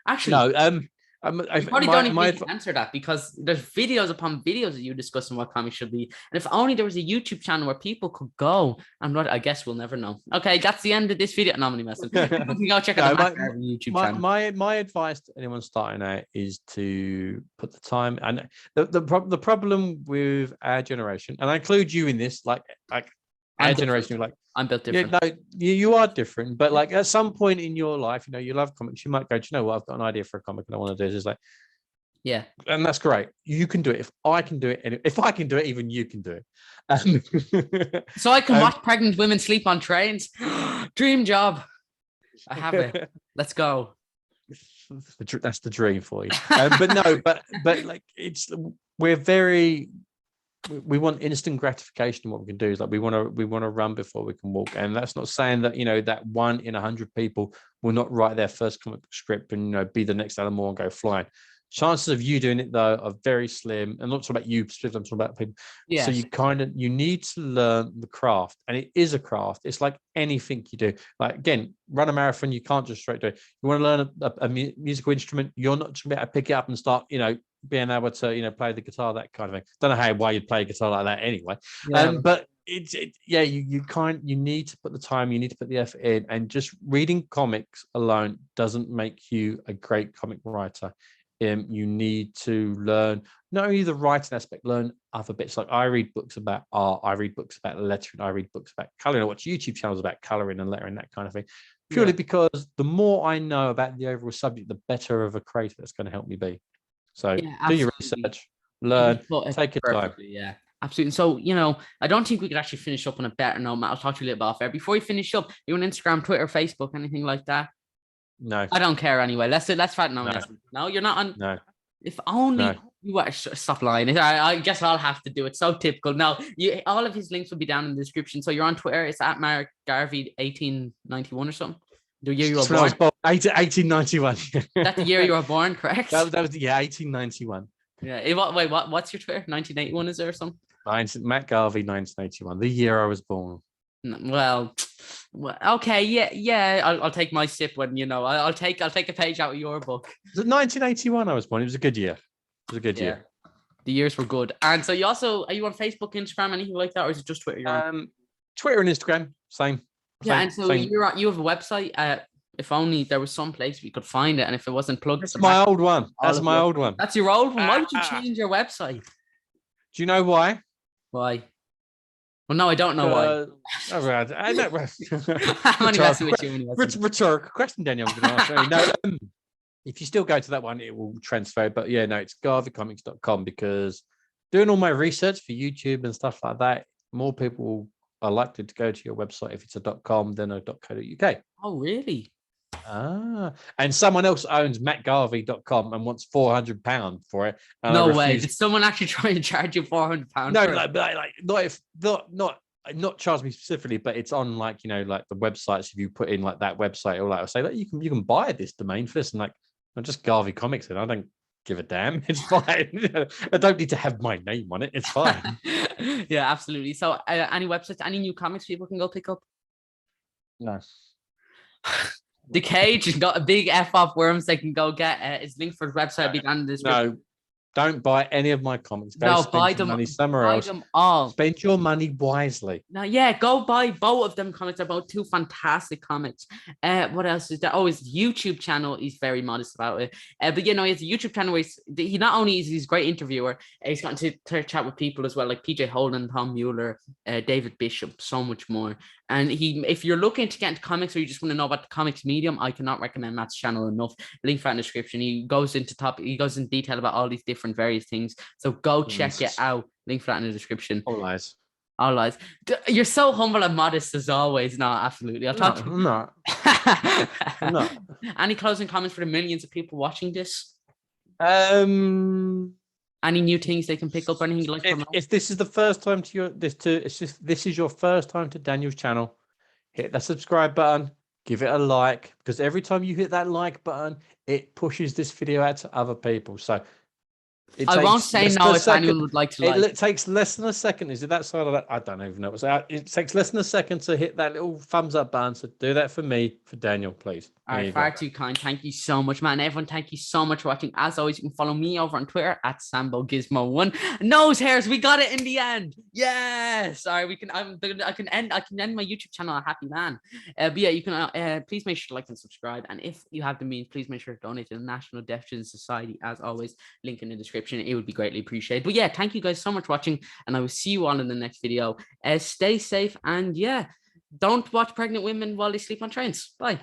actually, no. I probably don't even answer that, because there's videos upon videos of you discussing what comics should be. And if only there was a YouTube channel where people could go and I guess we'll never know. Okay, that's the end of this video. No, I'm only messing. You go check out the YouTube channel. My advice to anyone starting out is to put the time. And the problem with our generation, and I include you in this, like our generation, like I'm built different. Yeah, no, you are different, but like at some point in your life, you love comics. You might go, do you know what? I've got an idea for a comic and I want to do this. It's like, yeah, and that's great. You can do it. If I can do it, if I can do it, even you can do it. So I can watch pregnant women sleep on trains. Dream job. I have it. Let's go. that's the dream for you. But no, but like we want instant gratification. And what we can do is like we want to run before we can walk, and that's not saying that that 1 in 100 people will not write their first comic book script and be the next Alan Moore and go flying. Chances of you doing it though are very slim. I'm not talking about you specifically, I'm talking about people. Yes. So you need to learn the craft, and it is a craft. It's like anything you do. Like again, run a marathon, you can't just straight do it. You want to learn a musical instrument, you're not just going to be able to pick it up and start, being able to play the guitar, that kind of thing. Don't know why you'd play a guitar like that anyway. But you need to put the time, you need to put the effort in, and just reading comics alone doesn't make you a great comic writer. You need to learn not only the writing aspect, learn other bits. Like I read books about art, I read books about lettering, I read books about coloring, I watch YouTube channels about coloring and lettering, that kind of thing, purely because the more I know about the overall subject, the better of a creator that's going to help me be. So do your research, learn, take your time. Yeah, absolutely. So, I don't think we could actually finish up on a better note, Matt. I'll talk to you a little bit off air. Before we finish up, you on Instagram, Twitter, Facebook, anything like that? No. I don't care anyway. Let's fight. No, you're not on. No. If only you were. Stop lying. I guess I'll have to do it. So typical. No, all of his links will be down in the description. So you're on Twitter. It's at Mark Garvey 1891 or something. The year you were born. 1891. That's the year you were born, correct? That was 1891. Yeah. What's your Twitter? 1981 is there or something? Matt Garvey 1981. The year I was born. Well, okay, yeah. I'll take my sip when I'll take a page out of your book. Was it 1981 I was born? It was a good year. Year. The years were good. And so are you on Facebook, Instagram, anything like that, or is it just Twitter? Twitter and Instagram, same. Yeah, and so you have a website. If only there was some place we could find it, and if it wasn't plugged. That's my old one. That's my old one. That's your old one. Why would you change your website? Do you know why? Why? Well, no, I don't know why. I know. I'm only messing with you. Rhetorical question, Daniel. I'm going to ask you. No, if you still go to that one, it will transfer. But yeah, no, it's garveycomics.com, because doing all my research for YouTube and stuff like that, more people are likely to go to your website if it's a .com than a .co.uk. Oh, really? And someone else owns mattgarvey.com and wants £400 for it. No way. Did someone actually try and charge you £400? No, not charge me specifically, but it's on like the websites. If you put in like that website, or like I'll say that you can buy this domain for this, and like I'm just Garvey Comics, and I don't give a damn. It's fine. I don't need to have my name on it. It's fine. Yeah, absolutely. So any websites, any new comics people can go pick up? No. The Cage has got a big F off worms they can go get. It's linked for his website. Will be down in the description. No, don't buy any of my comics. Buy them. Money somewhere else. Them all. Spend your money wisely. No, go buy both of them comics. They're both two fantastic comics. What else is there? Oh, his YouTube channel. He's very modest about it. But he has a YouTube channel where he not only is he's a great interviewer, he's gotten to chat with people as well, like PJ Holden, Tom Mueller, David Bishop, so much more. And if you're looking to get into comics, or you just want to know about the comics medium, I cannot recommend Matt's channel enough. Link for that in the description. He goes in detail about all these different various things. So go check it out. Link for that in the description. All lies. You're so humble and modest as always. No, absolutely. I'll talk to you. I'm not. No. Any closing comments for the millions of people watching this? Any new things they can pick up? Anything like that? If this is the first time this is your first time to Daniel's channel, hit that subscribe button, give it a like, because every time you hit that like button, it pushes this video out to other people. So I won't say no if anyone would like to like. It takes less than a second. Is it that side of that? I don't even know. It takes less than a second to hit that little thumbs up button. So do that for me, for Daniel, please. All right, far too kind. Thank you so much, man. Everyone, thank you so much for watching. As always, you can follow me over on Twitter at SamboGizmo1. Nose hairs, we got it in the end. Yes. All right, I can end my YouTube channel a happy man. But yeah, you can please make sure to like and subscribe. And if you have the means, please make sure to donate to the National Deaf Children's Society. As always, link in the description. It would be greatly appreciated. But yeah, thank you guys so much for watching, and I will see you all in the next video. Stay safe, and yeah, don't watch pregnant women while they sleep on trains. Bye.